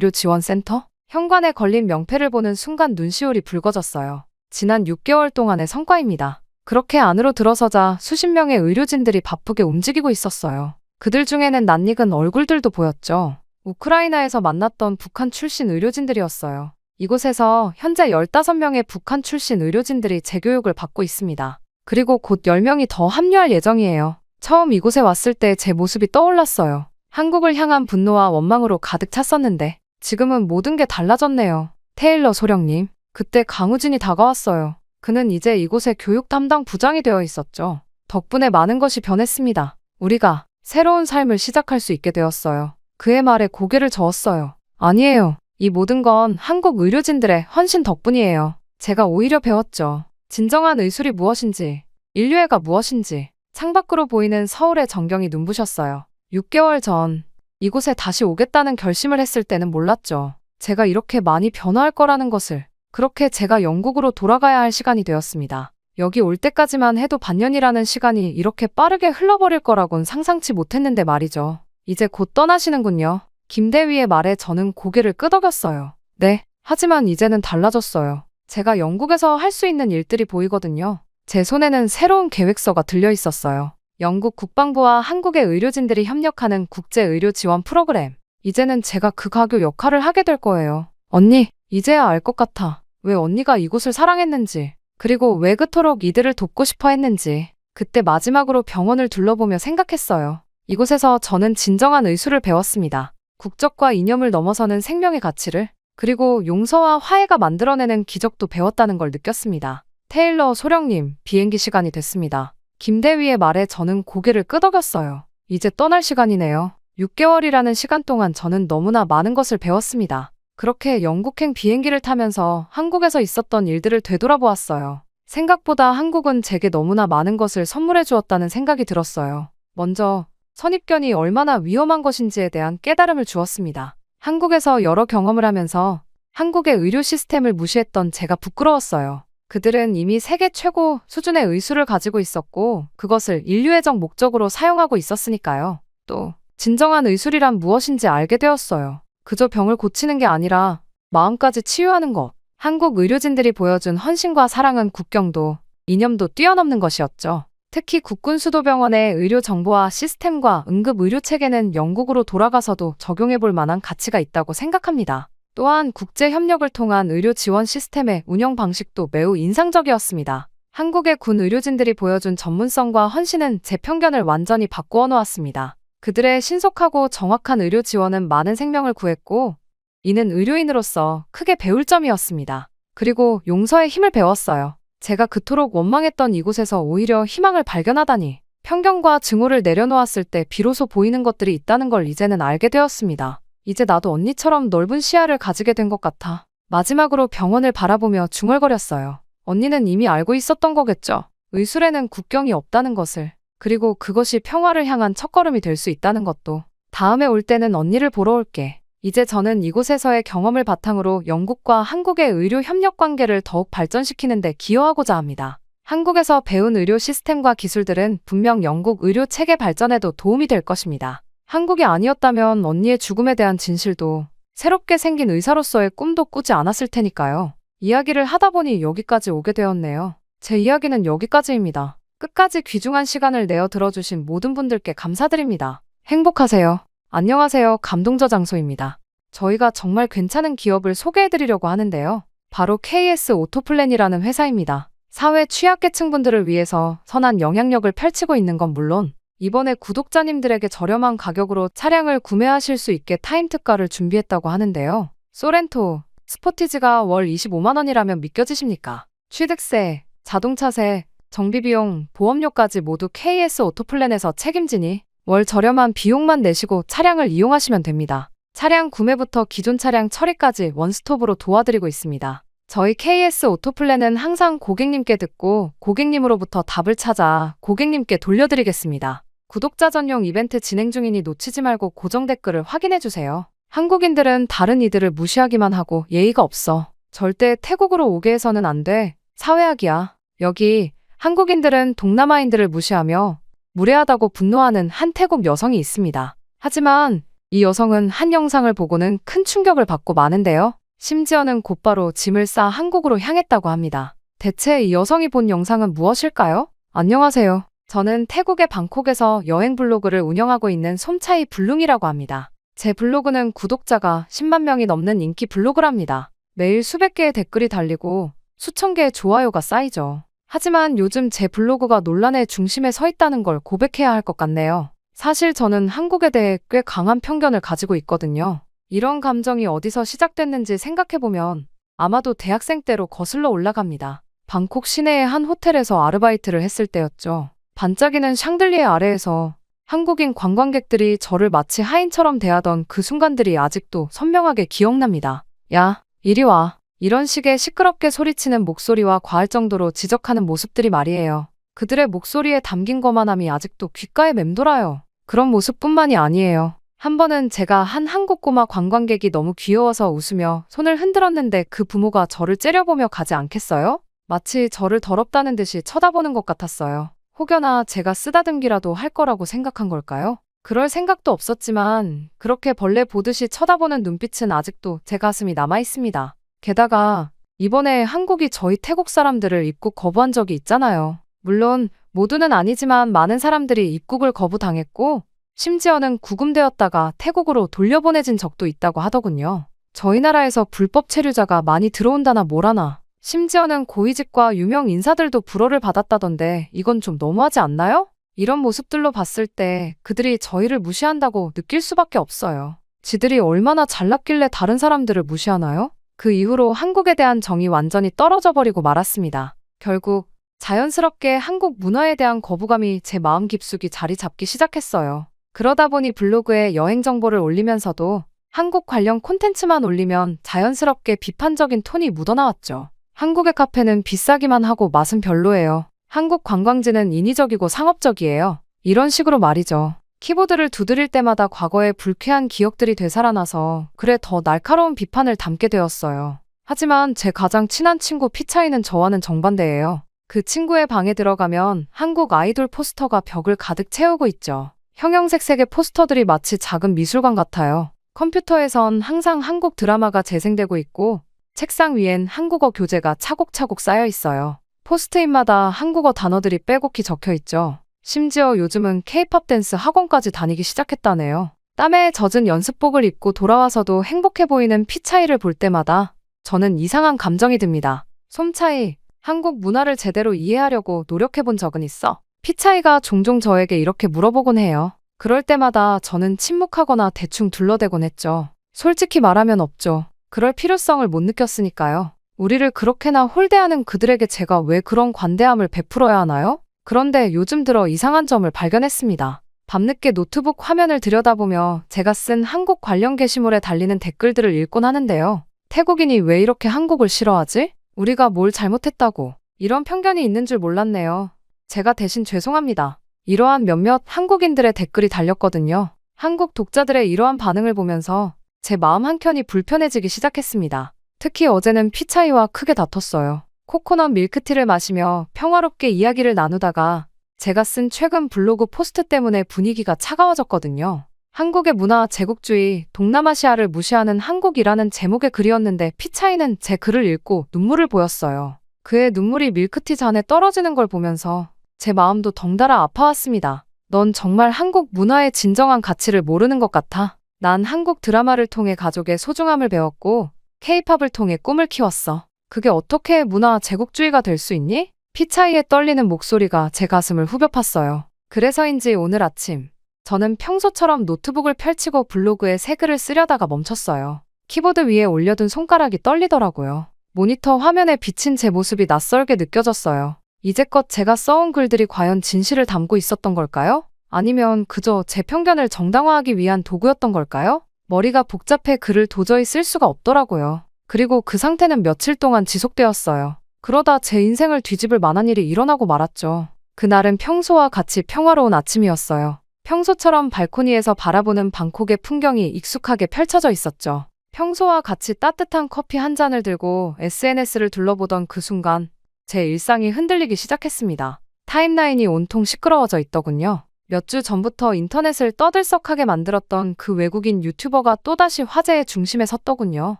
국제의료지원센터? 현관에 걸린 명패를 보는 순간 눈시울이 붉어졌어요. 지난 6개월 동안의 성과입니다. 그렇게 안으로 들어서자 수십 명의 의료진들이 바쁘게 움직이고 있었어요. 그들 중에는 낯익은 얼굴들도 보였죠. 우크라이나에서 만났던 북한 출신 의료진들이었어요. 이곳에서 현재 15명의 북한 출신 의료진들이 재교육을 받고 있습니다. 그리고 곧 10명이 더 합류할 예정이에요. 처음 이곳에 왔을 때 제 모습이 떠올랐어요. 한국을 향한 분노와 원망으로 가득 찼었는데 지금은 모든 게 달라졌네요. 테일러 소령님, 그때 강우진이 다가왔어요. 그는 이제 이곳의 교육 담당 부장이 되어 있었죠. 덕분에 많은 것이 변했습니다. 우리가 새로운 삶을 시작할 수 있게 되었어요. 그의 말에 고개를 저었어요. 아니에요. 이 모든 건 한국 의료진들의 헌신 덕분이에요. 제가 오히려 배웠죠. 진정한 의술이 무엇인지, 인류애가 무엇인지. 창밖으로 보이는 서울의 전경이 눈부셨어요. 6개월 전 이곳에 다시 오겠다는 결심을 했을 때는 몰랐죠. 제가 이렇게 많이 변화할 거라는 것을. 그렇게 제가 영국으로 돌아가야 할 시간이 되었습니다. 여기 올 때까지만 해도 반년이라는 시간이 이렇게 빠르게 흘러버릴 거라곤 상상치 못했는데 말이죠. 이제 곧 떠나시는군요. 김대위의 말에 저는 고개를 끄덕였어요. 네, 하지만 이제는 달라졌어요. 제가 영국에서 할 수 있는 일들이 보이거든요. 제 손에는 새로운 계획서가 들려 있었어요. 영국 국방부와 한국의 의료진들이 협력하는 국제의료지원 프로그램. 이제는 제가 그 가교 역할을 하게 될 거예요. 언니, 이제야 알 것 같아. 왜 언니가 이곳을 사랑했는지, 그리고 왜 그토록 이들을 돕고 싶어 했는지. 그때 마지막으로 병원을 둘러보며 생각했어요. 이곳에서 저는 진정한 의술을 배웠습니다. 국적과 이념을 넘어서는 생명의 가치를, 그리고 용서와 화해가 만들어내는 기적도 배웠다는 걸 느꼈습니다. 테일러 소령님, 비행기 시간이 됐습니다. 김대위의 말에 저는 고개를 끄덕였어요. 이제 떠날 시간이네요. 6개월이라는 시간 동안 저는 너무나 많은 것을 배웠습니다. 그렇게 영국행 비행기를 타면서 한국에서 있었던 일들을 되돌아보았어요. 생각보다 한국은 제게 너무나 많은 것을 선물해 주었다는 생각이 들었어요. 먼저 선입견이 얼마나 위험한 것인지에 대한 깨달음을 주었습니다. 한국에서 여러 경험을 하면서 한국의 의료 시스템을 무시했던 제가 부끄러웠어요. 그들은 이미 세계 최고 수준의 의술을 가지고 있었고 그것을 인류애적 목적으로 사용하고 있었으니까요. 또 진정한 의술이란 무엇인지 알게 되었어요. 그저 병을 고치는 게 아니라 마음까지 치유하는 것. 한국 의료진들이 보여준 헌신과 사랑은 국경도, 이념도 뛰어넘는 것이었죠. 특히 국군수도병원의 의료 정보와 시스템과 응급의료체계는 영국으로 돌아가서도 적용해 볼 만한 가치가 있다고 생각합니다. 또한 국제협력을 통한 의료 지원 시스템의 운영 방식도 매우 인상적이었습니다. 한국의 군 의료진들이 보여준 전문성과 헌신은 제 편견을 완전히 바꾸어 놓았습니다. 그들의 신속하고 정확한 의료 지원은 많은 생명을 구했고, 이는 의료인으로서 크게 배울 점이었습니다. 그리고 용서의 힘을 배웠어요. 제가 그토록 원망했던 이곳에서 오히려 희망을 발견하다니. 편견과 증오를 내려놓았을 때 비로소 보이는 것들이 있다는 걸 이제는 알게 되었습니다. 이제 나도 언니처럼 넓은 시야를 가지게 된 것 같아. 마지막으로 병원을 바라보며 중얼거렸어요. 언니는 이미 알고 있었던 거겠죠. 의술에는 국경이 없다는 것을. 그리고 그것이 평화를 향한 첫걸음이 될 수 있다는 것도. 다음에 올 때는 언니를 보러 올게. 이제 저는 이곳에서의 경험을 바탕으로 영국과 한국의 의료 협력 관계를 더욱 발전시키는 데 기여하고자 합니다. 한국에서 배운 의료 시스템과 기술들은 분명 영국 의료 체계 발전에도 도움이 될 것입니다. 한국이 아니었다면 언니의 죽음에 대한 진실도, 새롭게 생긴 의사로서의 꿈도 꾸지 않았을 테니까요. 이야기를 하다 보니 여기까지 오게 되었네요. 제 이야기는 여기까지입니다. 끝까지 귀중한 시간을 내어 들어주신 모든 분들께 감사드립니다. 행복하세요. 안녕하세요. 감동저장소입니다. 저희가 정말 괜찮은 기업을 소개해드리려고 하는데요. 바로 KS 오토플랜이라는 회사입니다. 사회 취약계층분들을 위해서 선한 영향력을 펼치고 있는 건 물론 이번에 구독자님들에게 저렴한 가격으로 차량을 구매하실 수 있게 타임 특가를 준비했다고 하는데요. 소렌토, 스포티지가 월 25만 원이라면 믿겨지십니까? 취득세, 자동차세, 정비비용, 보험료까지 모두 KS 오토플랜에서 책임지니 월 저렴한 비용만 내시고 차량을 이용하시면 됩니다. 차량 구매부터 기존 차량 처리까지 원스톱으로 도와드리고 있습니다. 저희 KS 오토플랜은 항상 고객님께 듣고 고객님으로부터 답을 찾아 고객님께 돌려드리겠습니다. 구독자 전용 이벤트 진행 중이니 놓치지 말고 고정 댓글을 확인해주세요. 한국인들은 다른 이들을 무시하기만 하고 예의가 없어. 절대 태국으로 오게 해서는 안 돼. 사회학이야. 여기 한국인들은 동남아인들을 무시하며 무례하다고 분노하는 한 태국 여성이 있습니다. 하지만 이 여성은 한 영상을 보고는 큰 충격을 받고 마는데요. 심지어는 곧바로 짐을 싸 한국으로 향했다고 합니다. 대체 이 여성이 본 영상은 무엇일까요? 안녕하세요. 저는 태국의 방콕에서 여행 블로그를 운영하고 있는 솜차이 블룽이라고 합니다. 제 블로그는 구독자가 10만 명이 넘는 인기 블로그랍니다. 매일 수백 개의 댓글이 달리고 수천 개의 좋아요가 쌓이죠. 하지만 요즘 제 블로그가 논란의 중심에 서 있다는 걸 고백해야 할 것 같네요. 사실 저는 한국에 대해 꽤 강한 편견을 가지고 있거든요. 이런 감정이 어디서 시작됐는지 생각해보면 아마도 대학생 때로 거슬러 올라갑니다. 방콕 시내의 한 호텔에서 아르바이트를 했을 때였죠. 반짝이는 샹들리에 아래에서 한국인 관광객들이 저를 마치 하인처럼 대하던 그 순간들이 아직도 선명하게 기억납니다. 야, 이리 와. 이런 식의 시끄럽게 소리치는 목소리와 과할 정도로 지적하는 모습들이 말이에요. 그들의 목소리에 담긴 거만함이 아직도 귓가에 맴돌아요. 그런 모습뿐만이 아니에요. 한 번은 제가 한 한국 꼬마 관광객이 너무 귀여워서 웃으며 손을 흔들었는데 그 부모가 저를 째려보며 가지 않겠어요? 마치 저를 더럽다는 듯이 쳐다보는 것 같았어요. 혹여나 제가 쓰다듬기라도 할 거라고 생각한 걸까요? 그럴 생각도 없었지만 그렇게 벌레 보듯이 쳐다보는 눈빛은 아직도 제 가슴이 남아 있습니다. 게다가 이번에 한국이 저희 태국 사람들을 입국 거부한 적이 있잖아요. 물론 모두는 아니지만 많은 사람들이 입국을 거부당했고 심지어는 구금되었다가 태국으로 돌려보내진 적도 있다고 하더군요. 저희 나라에서 불법 체류자가 많이 들어온다나 뭐라나. 심지어는 고위직과 유명 인사들도 불허를 받았다던데 이건 좀 너무하지 않나요? 이런 모습들로 봤을 때 그들이 저희를 무시한다고 느낄 수밖에 없어요. 지들이 얼마나 잘났길래 다른 사람들을 무시하나요? 그 이후로 한국에 대한 정이 완전히 떨어져 버리고 말았습니다. 결국 자연스럽게 한국 문화에 대한 거부감이 제 마음 깊숙이 자리 잡기 시작했어요. 그러다 보니 블로그에 여행 정보를 올리면서도 한국 관련 콘텐츠만 올리면 자연스럽게 비판적인 톤이 묻어나왔죠. 한국의 카페는 비싸기만 하고 맛은 별로예요. 한국 관광지는 인위적이고 상업적이에요. 이런 식으로 말이죠. 키보드를 두드릴 때마다 과거의 불쾌한 기억들이 되살아나서 그래 더 날카로운 비판을 담게 되었어요. 하지만 제 가장 친한 친구 피차이는 저와는 정반대예요. 그 친구의 방에 들어가면 한국 아이돌 포스터가 벽을 가득 채우고 있죠. 형형색색의 포스터들이 마치 작은 미술관 같아요. 컴퓨터에선 항상 한국 드라마가 재생되고 있고 책상 위엔 한국어 교재가 차곡차곡 쌓여 있어요. 포스트잇마다 한국어 단어들이 빼곡히 적혀 있죠. 심지어 요즘은 K-팝 댄스 학원까지 다니기 시작했다네요. 땀에 젖은 연습복을 입고 돌아와서도 행복해 보이는 피차이를 볼 때마다 저는 이상한 감정이 듭니다. 솜차이, 한국 문화를 제대로 이해하려고 노력해 본 적은 있어? 피차이가 종종 저에게 이렇게 물어보곤 해요. 그럴 때마다 저는 침묵하거나 대충 둘러대곤 했죠. 솔직히 말하면 없죠. 그럴 필요성을 못 느꼈으니까요. 우리를 그렇게나 홀대하는 그들에게 제가 왜 그런 관대함을 베풀어야 하나요? 그런데 요즘 들어 이상한 점을 발견했습니다. 밤늦게 노트북 화면을 들여다보며 제가 쓴 한국 관련 게시물에 달리는 댓글들을 읽곤 하는데요. 태국인이 왜 이렇게 한국을 싫어하지? 우리가 뭘 잘못했다고. 이런 편견이 있는 줄 몰랐네요. 제가 대신 죄송합니다. 이러한 몇몇 한국인들의 댓글이 달렸거든요. 한국 독자들의 이러한 반응을 보면서 제 마음 한켠이 불편해지기 시작했습니다. 특히 어제는 피차이와 크게 다퉜어요. 코코넛 밀크티를 마시며 평화롭게 이야기를 나누다가 제가 쓴 최근 블로그 포스트 때문에 분위기가 차가워졌거든요. 한국의 문화 제국주의, 동남아시아를 무시하는 한국이라는 제목의 글이었는데 피차이는 제 글을 읽고 눈물을 보였어요. 그의 눈물이 밀크티 잔에 떨어지는 걸 보면서 제 마음도 덩달아 아파왔습니다. 넌 정말 한국 문화의 진정한 가치를 모르는 것 같아. 난 한국 드라마를 통해 가족의 소중함을 배웠고 K-팝을 통해 꿈을 키웠어. 그게 어떻게 문화 제국주의가 될 수 있니? 피차이의 떨리는 목소리가 제 가슴을 후벼 팠어요. 그래서인지 오늘 아침 저는 평소처럼 노트북을 펼치고 블로그에 새 글을 쓰려다가 멈췄어요. 키보드 위에 올려둔 손가락이 떨리더라고요. 모니터 화면에 비친 제 모습이 낯설게 느껴졌어요. 이제껏 제가 써온 글들이 과연 진실을 담고 있었던 걸까요? 아니면 그저 제 편견을 정당화하기 위한 도구였던 걸까요? 머리가 복잡해 글을 도저히 쓸 수가 없더라고요. 그리고 그 상태는 며칠 동안 지속되었어요. 그러다 제 인생을 뒤집을 만한 일이 일어나고 말았죠. 그날은 평소와 같이 평화로운 아침이었어요. 평소처럼 발코니에서 바라보는 방콕의 풍경이 익숙하게 펼쳐져 있었죠. 평소와 같이 따뜻한 커피 한 잔을 들고 SNS를 둘러보던 그 순간 제 일상이 흔들리기 시작했습니다. 타임라인이 온통 시끄러워져 있더군요. 몇 주 전부터 인터넷을 떠들썩하게 만들었던 그 외국인 유튜버가 또다시 화제의 중심에 섰더군요.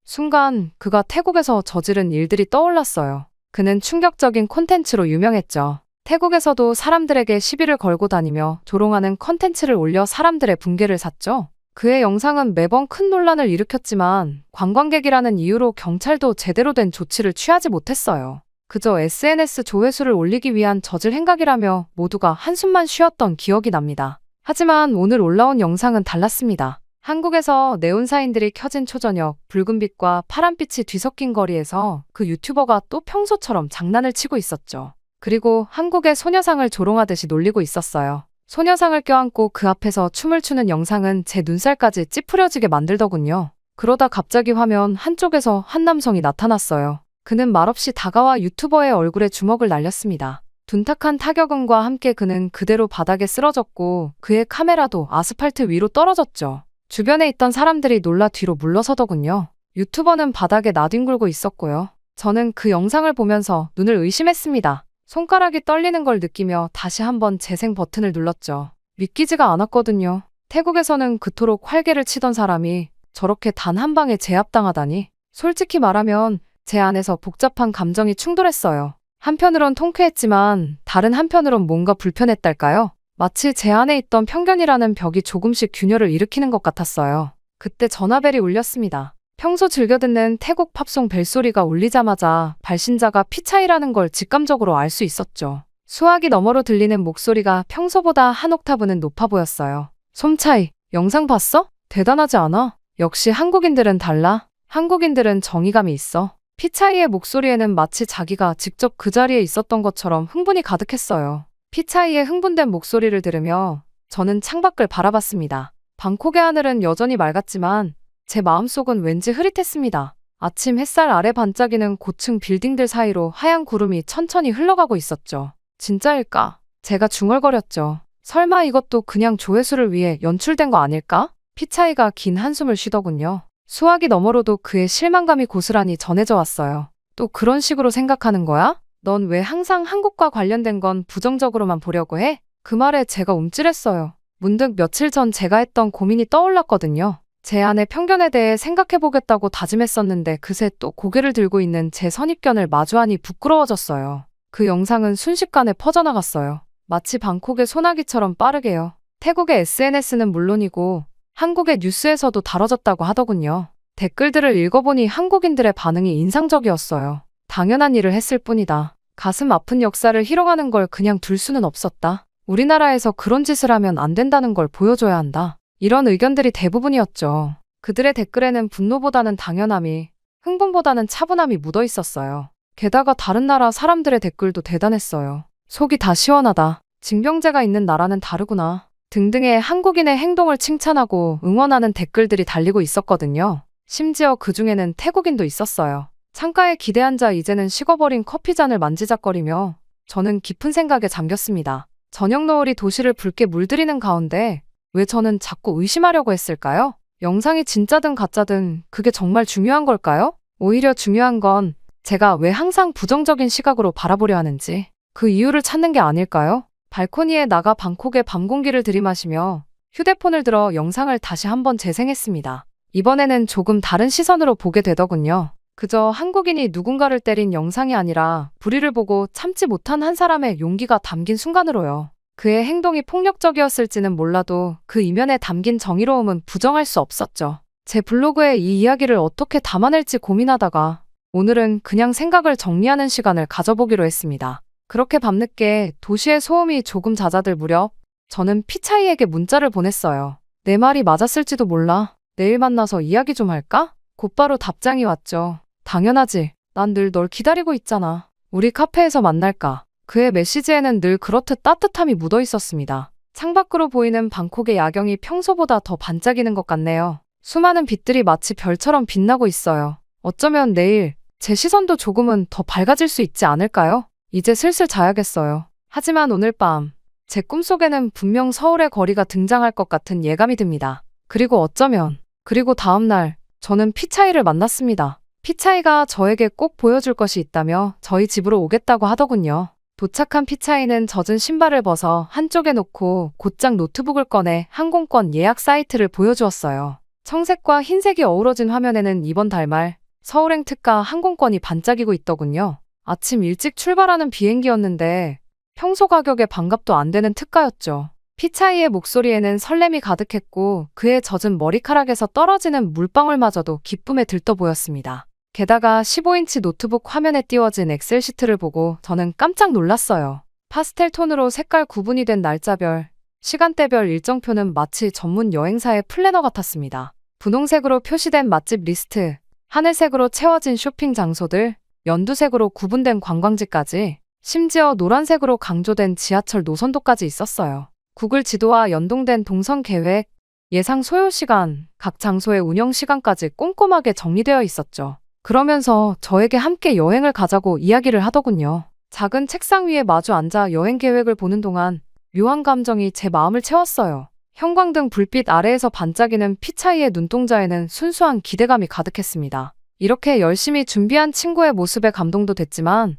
순간 그가 태국에서 저지른 일들이 떠올랐어요. 그는 충격적인 콘텐츠로 유명했죠. 태국에서도 사람들에게 시비를 걸고 다니며 조롱하는 콘텐츠를 올려 사람들의 붕괴를 샀죠. 그의 영상은 매번 큰 논란을 일으켰지만 관광객이라는 이유로 경찰도 제대로 된 조치를 취하지 못했어요. 그저 SNS 조회수를 올리기 위한 저질 행각이라며 모두가 한숨만 쉬었던 기억이 납니다. 하지만 오늘 올라온 영상은 달랐습니다. 한국에서 네온사인들이 켜진 초저녁, 붉은빛과 파란빛이 뒤섞인 거리에서 그 유튜버가 또 평소처럼 장난을 치고 있었죠. 그리고 한국의 소녀상을 조롱하듯이 놀리고 있었어요. 소녀상을 껴안고 그 앞에서 춤을 추는 영상은 제 눈살까지 찌푸려지게 만들더군요. 그러다 갑자기 화면 한쪽에서 한 남성이 나타났어요. 그는 말없이 다가와 유튜버의 얼굴에 주먹을 날렸습니다. 둔탁한 타격음과 함께 그는 그대로 바닥에 쓰러졌고 그의 카메라도 아스팔트 위로 떨어졌죠. 주변에 있던 사람들이 놀라 뒤로 물러서더군요. 유튜버는 바닥에 나뒹굴고 있었고요. 저는 그 영상을 보면서 눈을 의심했습니다. 손가락이 떨리는 걸 느끼며 다시 한번 재생 버튼을 눌렀죠. 믿기지가 않았거든요. 태국에서는 그토록 활개를 치던 사람이 저렇게 단 한 방에 제압당하다니. 솔직히 말하면 제 안에서 복잡한 감정이 충돌했어요. 한편으론 통쾌했지만 다른 한편으론 뭔가 불편했달까요? 마치 제 안에 있던 편견이라는 벽이 조금씩 균열을 일으키는 것 같았어요. 그때 전화벨이 울렸습니다. 평소 즐겨 듣는 태국 팝송 벨소리가 울리자마자 발신자가 피차이라는 걸 직감적으로 알 수 있었죠. 수화기 너머로 들리는 목소리가 평소보다 한 옥타브는 높아 보였어요. 솜차이, 영상 봤어? 대단하지 않아? 역시 한국인들은 달라. 한국인들은 정의감이 있어. 피차이의 목소리에는 마치 자기가 직접 그 자리에 있었던 것처럼 흥분이 가득했어요. 피차이의 흥분된 목소리를 들으며 저는 창밖을 바라봤습니다. 방콕의 하늘은 여전히 맑았지만 제 마음속은 왠지 흐릿했습니다. 아침 햇살 아래 반짝이는 고층 빌딩들 사이로 하얀 구름이 천천히 흘러가고 있었죠. 진짜일까? 제가 중얼거렸죠. 설마 이것도 그냥 조회수를 위해 연출된 거 아닐까? 피차이가 긴 한숨을 쉬더군요. 수화기 너머로도 그의 실망감이 고스란히 전해져 왔어요. 또 그런 식으로 생각하는 거야? 넌 왜 항상 한국과 관련된 건 부정적으로만 보려고 해? 그 말에 제가 움찔했어요. 문득 며칠 전 제가 했던 고민이 떠올랐거든요. 제 안의 편견에 대해 생각해보겠다고 다짐했었는데 그새 또 고개를 들고 있는 제 선입견을 마주하니 부끄러워졌어요. 그 영상은 순식간에 퍼져나갔어요. 마치 방콕의 소나기처럼 빠르게요. 태국의 SNS는 물론이고 한국의 뉴스에서도 다뤄졌다고 하더군요. 댓글들을 읽어보니 한국인들의 반응이 인상적이었어요. 당연한 일을 했을 뿐이다. 가슴 아픈 역사를 희롱하는 걸 그냥 둘 수는 없었다. 우리나라에서 그런 짓을 하면 안 된다는 걸 보여줘야 한다. 이런 의견들이 대부분이었죠. 그들의 댓글에는 분노보다는 당연함이, 흥분보다는 차분함이 묻어 있었어요. 게다가 다른 나라 사람들의 댓글도 대단했어요. 속이 다 시원하다. 징병제가 있는 나라는 다르구나. 등등의 한국인의 행동을 칭찬하고 응원하는 댓글들이 달리고 있었거든요. 심지어 그 중에는 태국인도 있었어요. 창가에 기대앉아 이제는 식어버린 커피잔을 만지작거리며 저는 깊은 생각에 잠겼습니다. 저녁 노을이 도시를 붉게 물들이는 가운데 왜 저는 자꾸 의심하려고 했을까요? 영상이 진짜든 가짜든 그게 정말 중요한 걸까요? 오히려 중요한 건 제가 왜 항상 부정적인 시각으로 바라보려 하는지 그 이유를 찾는 게 아닐까요? 발코니에 나가 방콕의 밤 공기를 들이마시며 휴대폰을 들어 영상을 다시 한번 재생했습니다. 이번에는 조금 다른 시선으로 보게 되더군요. 그저 한국인이 누군가를 때린 영상이 아니라 불의를 보고 참지 못한 한 사람의 용기가 담긴 순간으로요. 그의 행동이 폭력적이었을지는 몰라도 그 이면에 담긴 정의로움은 부정할 수 없었죠. 제 블로그에 이 이야기를 어떻게 담아낼지 고민하다가 오늘은 그냥 생각을 정리하는 시간을 가져보기로 했습니다. 그렇게 밤늦게 도시의 소음이 조금 잦아들 무렵 저는 피차이에게 문자를 보냈어요. 내 말이 맞았을지도 몰라. 내일 만나서 이야기 좀 할까? 곧바로 답장이 왔죠. 당연하지. 난 늘 널 기다리고 있잖아. 우리 카페에서 만날까? 그의 메시지에는 늘 그렇듯 따뜻함이 묻어 있었습니다. 창밖으로 보이는 방콕의 야경이 평소보다 더 반짝이는 것 같네요. 수많은 빛들이 마치 별처럼 빛나고 있어요. 어쩌면 내일 제 시선도 조금은 더 밝아질 수 있지 않을까요? 이제 슬슬 자야겠어요. 하지만 오늘 밤 제 꿈속에는 분명 서울의 거리가 등장할 것 같은 예감이 듭니다. 그리고 다음 날 저는 피차이를 만났습니다. 피차이가 저에게 꼭 보여줄 것이 있다며 저희 집으로 오겠다고 하더군요. 도착한 피차이는 젖은 신발을 벗어 한쪽에 놓고 곧장 노트북을 꺼내 항공권 예약 사이트를 보여주었어요. 청색과 흰색이 어우러진 화면에는 이번 달 말 서울행 특가 항공권이 반짝이고 있더군요. 아침 일찍 출발하는 비행기였는데 평소 가격에 반값도 안 되는 특가였죠. 피차이의 목소리에는 설렘이 가득했고 그의 젖은 머리카락에서 떨어지는 물방울마저도 기쁨에 들떠 보였습니다. 게다가 15인치 노트북 화면에 띄워진 엑셀 시트를 보고 저는 깜짝 놀랐어요. 파스텔 톤으로 색깔 구분이 된 날짜별, 시간대별 일정표는 마치 전문 여행사의 플래너 같았습니다. 분홍색으로 표시된 맛집 리스트, 하늘색으로 채워진 쇼핑 장소들, 연두색으로 구분된 관광지까지, 심지어 노란색으로 강조된 지하철 노선도까지 있었어요. 구글 지도와 연동된 동선 계획, 예상 소요 시간, 각 장소의 운영 시간까지 꼼꼼하게 정리되어 있었죠. 그러면서 저에게 함께 여행을 가자고 이야기를 하더군요. 작은 책상 위에 마주 앉아 여행 계획을 보는 동안 묘한 감정이 제 마음을 채웠어요. 형광등 불빛 아래에서 반짝이는 피차이의 눈동자에는 순수한 기대감이 가득했습니다. 이렇게 열심히 준비한 친구의 모습에 감동도 됐지만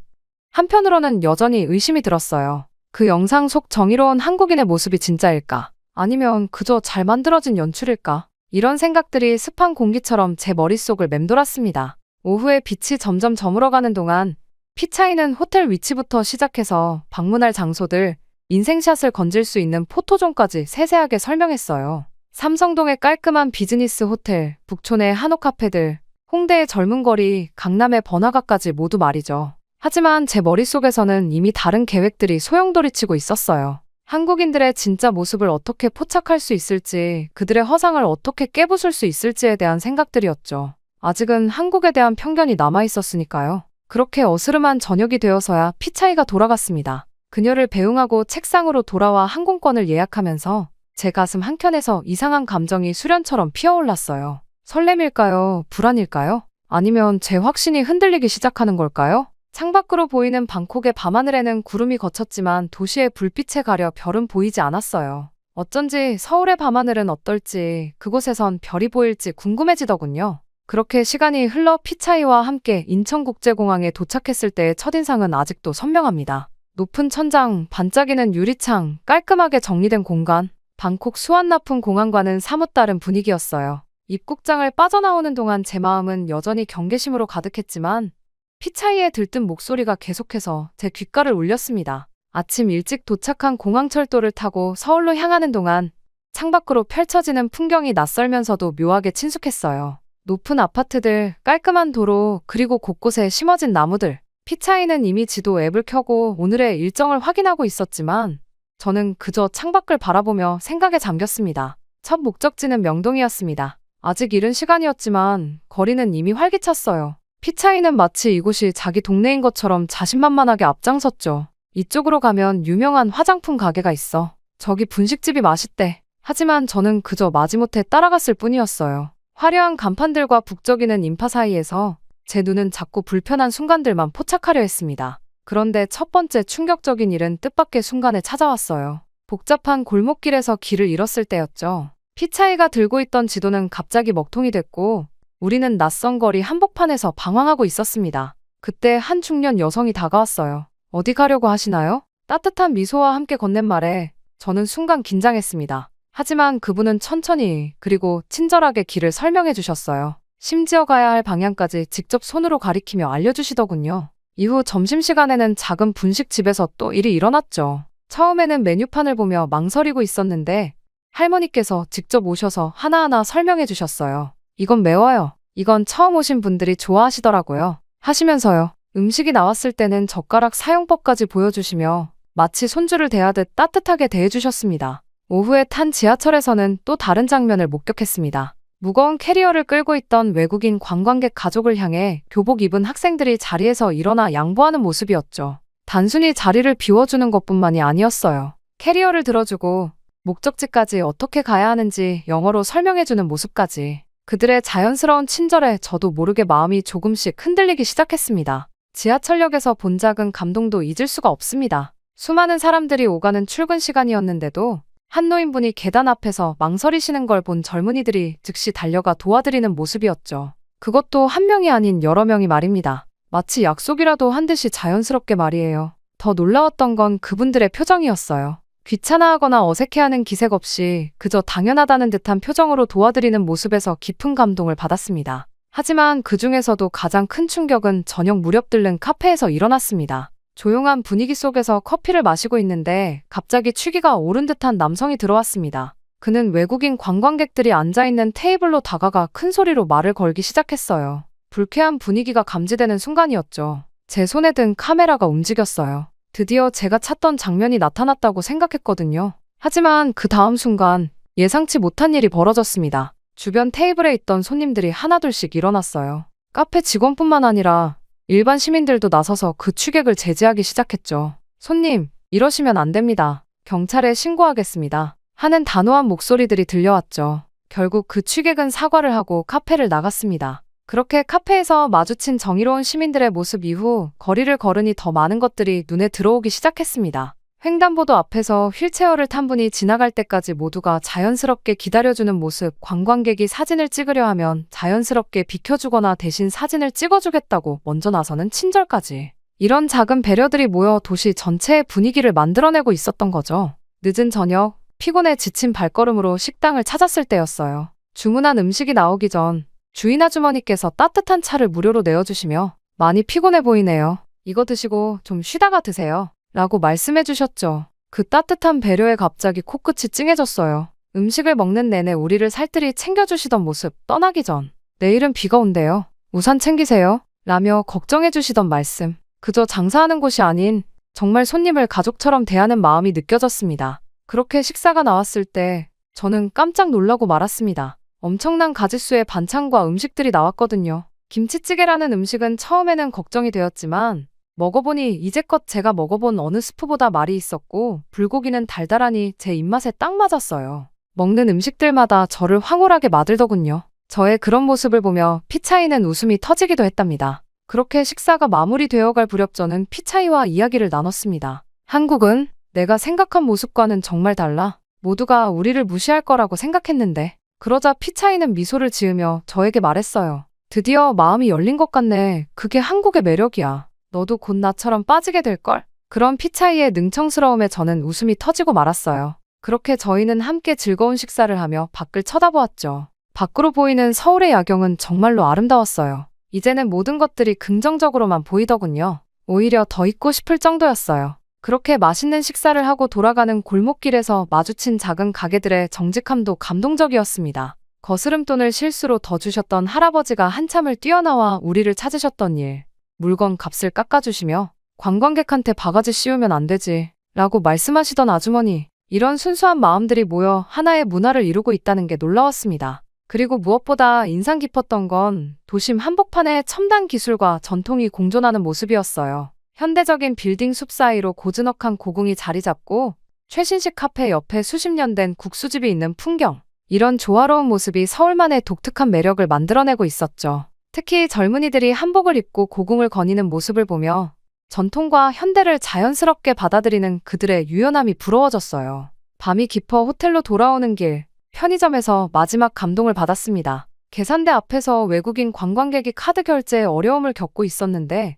한편으로는 여전히 의심이 들었어요. 그 영상 속 정의로운 한국인의 모습이 진짜일까? 아니면 그저 잘 만들어진 연출일까? 이런 생각들이 습한 공기처럼 제 머릿속을 맴돌았습니다. 오후에 빛이 점점 저물어가는 동안 피차이는 호텔 위치부터 시작해서 방문할 장소들, 인생샷을 건질 수 있는 포토존까지 세세하게 설명했어요. 삼성동의 깔끔한 비즈니스 호텔, 북촌의 한옥 카페들, 홍대의 젊은 거리, 강남의 번화가까지 모두 말이죠. 하지만 제 머릿속에서는 이미 다른 계획들이 소용돌이치고 있었어요. 한국인들의 진짜 모습을 어떻게 포착할 수 있을지, 그들의 허상을 어떻게 깨부술 수 있을지에 대한 생각들이었죠. 아직은 한국에 대한 편견이 남아있었으니까요. 그렇게 어스름한 저녁이 되어서야 피차이가 돌아갔습니다. 그녀를 배웅하고 책상으로 돌아와 항공권을 예약하면서 제 가슴 한켠에서 이상한 감정이 수련처럼 피어올랐어요. 설렘일까요? 불안일까요? 아니면 제 확신이 흔들리기 시작하는 걸까요? 창밖으로 보이는 방콕의 밤하늘에는 구름이 걷혔지만 도시의 불빛에 가려 별은 보이지 않았어요. 어쩐지 서울의 밤하늘은 어떨지, 그곳에선 별이 보일지 궁금해지더군요. 그렇게 시간이 흘러 피차이와 함께 인천국제공항에 도착했을 때의 첫인상은 아직도 선명합니다. 높은 천장, 반짝이는 유리창, 깔끔하게 정리된 공간. 방콕 수완나푼 공항과는 사뭇 다른 분위기였어요. 입국장을 빠져나오는 동안 제 마음은 여전히 경계심으로 가득했지만 피차이의 들뜬 목소리가 계속해서 제 귓가를 울렸습니다. 아침 일찍 도착한 공항철도를 타고 서울로 향하는 동안 창밖으로 펼쳐지는 풍경이 낯설면서도 묘하게 친숙했어요. 높은 아파트들, 깔끔한 도로, 그리고 곳곳에 심어진 나무들. 피차이는 이미 지도 앱을 켜고 오늘의 일정을 확인하고 있었지만 저는 그저 창밖을 바라보며 생각에 잠겼습니다. 첫 목적지는 명동이었습니다. 아직 이른 시간이었지만 거리는 이미 활기찼어요. 피차이는 마치 이곳이 자기 동네인 것처럼 자신만만하게 앞장섰죠. 이쪽으로 가면 유명한 화장품 가게가 있어. 저기 분식집이 맛있대. 하지만 저는 그저 마지못해 따라갔을 뿐이었어요. 화려한 간판들과 북적이는 인파 사이에서 제 눈은 자꾸 불편한 순간들만 포착하려 했습니다. 그런데 첫 번째 충격적인 일은 뜻밖의 순간에 찾아왔어요. 복잡한 골목길에서 길을 잃었을 때였죠. 피차이가 들고 있던 지도는 갑자기 먹통이 됐고 우리는 낯선 거리 한복판에서 방황하고 있었습니다. 그때 한 중년 여성이 다가왔어요. 어디 가려고 하시나요? 따뜻한 미소와 함께 건넨 말에 저는 순간 긴장했습니다. 하지만 그분은 천천히 그리고 친절하게 길을 설명해 주셨어요. 심지어 가야 할 방향까지 직접 손으로 가리키며 알려주시더군요. 이후 점심시간에는 작은 분식집에서 또 일이 일어났죠. 처음에는 메뉴판을 보며 망설이고 있었는데 할머니께서 직접 오셔서 하나하나 설명해 주셨어요. 이건 매워요. 이건 처음 오신 분들이 좋아하시더라고요. 하시면서요. 음식이 나왔을 때는 젓가락 사용법까지 보여주시며 마치 손주를 대하듯 따뜻하게 대해주셨습니다. 오후에 탄 지하철에서는 또 다른 장면을 목격했습니다. 무거운 캐리어를 끌고 있던 외국인 관광객 가족을 향해 교복 입은 학생들이 자리에서 일어나 양보하는 모습이었죠. 단순히 자리를 비워주는 것뿐만이 아니었어요. 캐리어를 들어주고 목적지까지 어떻게 가야 하는지 영어로 설명해주는 모습까지. 그들의 자연스러운 친절에 저도 모르게 마음이 조금씩 흔들리기 시작했습니다. 지하철역에서 본 작은 감동도 잊을 수가 없습니다. 수많은 사람들이 오가는 출근 시간이었는데도 한 노인분이 계단 앞에서 망설이시는 걸 본 젊은이들이 즉시 달려가 도와드리는 모습이었죠. 그것도 한 명이 아닌 여러 명이 말입니다. 마치 약속이라도 한 듯이 자연스럽게 말이에요. 더 놀라웠던 건 그분들의 표정이었어요. 귀찮아하거나 어색해하는 기색 없이 그저 당연하다는 듯한 표정으로 도와드리는 모습에서 깊은 감동을 받았습니다. 하지만 그 중에서도 가장 큰 충격은 저녁 무렵 들른 카페에서 일어났습니다. 조용한 분위기 속에서 커피를 마시고 있는데 갑자기 취기가 오른 듯한 남성이 들어왔습니다. 그는 외국인 관광객들이 앉아있는 테이블로 다가가 큰 소리로 말을 걸기 시작했어요. 불쾌한 분위기가 감지되는 순간이었죠. 제 손에 든 카메라가 움직였어요. 드디어 제가 찾던 장면이 나타났다고 생각했거든요. 하지만 그 다음 순간 예상치 못한 일이 벌어졌습니다. 주변 테이블에 있던 손님들이 하나둘씩 일어났어요. 카페 직원뿐만 아니라 일반 시민들도 나서서 그 취객을 제지하기 시작했죠. 손님, 이러시면 안 됩니다. 경찰에 신고하겠습니다. 하는 단호한 목소리들이 들려왔죠. 결국 그 취객은 사과를 하고 카페를 나갔습니다. 그렇게 카페에서 마주친 정의로운 시민들의 모습 이후 거리를 걸으니 더 많은 것들이 눈에 들어오기 시작했습니다. 횡단보도 앞에서 휠체어를 탄 분이 지나갈 때까지 모두가 자연스럽게 기다려주는 모습, 관광객이 사진을 찍으려 하면 자연스럽게 비켜주거나 대신 사진을 찍어주겠다고 먼저 나서는 친절까지. 이런 작은 배려들이 모여 도시 전체의 분위기를 만들어내고 있었던 거죠. 늦은 저녁, 피곤해 지친 발걸음으로 식당을 찾았을 때였어요. 주문한 음식이 나오기 전 주인 아주머니께서 따뜻한 차를 무료로 내어주시며 많이 피곤해 보이네요. 이거 드시고 좀 쉬다가 드세요. 라고 말씀해 주셨죠. 그 따뜻한 배려에 갑자기 코끝이 찡해졌어요. 음식을 먹는 내내 우리를 살뜰히 챙겨주시던 모습, 떠나기 전 내일은 비가 온대요. 우산 챙기세요. 라며 걱정해 주시던 말씀. 그저 장사하는 곳이 아닌 정말 손님을 가족처럼 대하는 마음이 느껴졌습니다. 그렇게 식사가 나왔을 때 저는 깜짝 놀라고 말았습니다. 엄청난 가짓수의 반찬과 음식들이 나왔거든요. 김치찌개라는 음식은 처음에는 걱정이 되었지만 먹어보니 이제껏 제가 먹어본 어느 스프보다 말이 있었고 불고기는 달달하니 제 입맛에 딱 맞았어요. 먹는 음식들마다 저를 황홀하게 만들더군요. 저의 그런 모습을 보며 피차이는 웃음이 터지기도 했답니다. 그렇게 식사가 마무리되어갈 무렵 저는 피차이와 이야기를 나눴습니다. 한국은 내가 생각한 모습과는 정말 달라. 모두가 우리를 무시할 거라고 생각했는데. 그러자 피차이는 미소를 지으며 저에게 말했어요. 드디어 마음이 열린 것 같네. 그게 한국의 매력이야. 너도 곧 나처럼 빠지게 될걸? 그런 피차이의 능청스러움에 저는 웃음이 터지고 말았어요. 그렇게 저희는 함께 즐거운 식사를 하며 밖을 쳐다보았죠. 밖으로 보이는 서울의 야경은 정말로 아름다웠어요. 이제는 모든 것들이 긍정적으로만 보이더군요. 오히려 더 있고 싶을 정도였어요. 그렇게 맛있는 식사를 하고 돌아가는 골목길에서 마주친 작은 가게들의 정직함도 감동적이었습니다. 거스름돈을 실수로 더 주셨던 할아버지가 한참을 뛰어나와 우리를 찾으셨던 일. 물건 값을 깎아주시며 관광객한테 바가지 씌우면 안 되지 라고 말씀하시던 아주머니. 이런 순수한 마음들이 모여 하나의 문화를 이루고 있다는 게 놀라웠습니다. 그리고 무엇보다 인상 깊었던 건 도심 한복판의 첨단 기술과 전통이 공존하는 모습이었어요. 현대적인 빌딩 숲 사이로 고즈넉한 고궁이 자리 잡고 최신식 카페 옆에 수십 년 된 국수집이 있는 풍경. 이런 조화로운 모습이 서울만의 독특한 매력을 만들어내고 있었죠. 특히 젊은이들이 한복을 입고 고궁을 거니는 모습을 보며 전통과 현대를 자연스럽게 받아들이는 그들의 유연함이 부러워졌어요. 밤이 깊어 호텔로 돌아오는 길, 편의점에서 마지막 감동을 받았습니다. 계산대 앞에서 외국인 관광객이 카드 결제에 어려움을 겪고 있었는데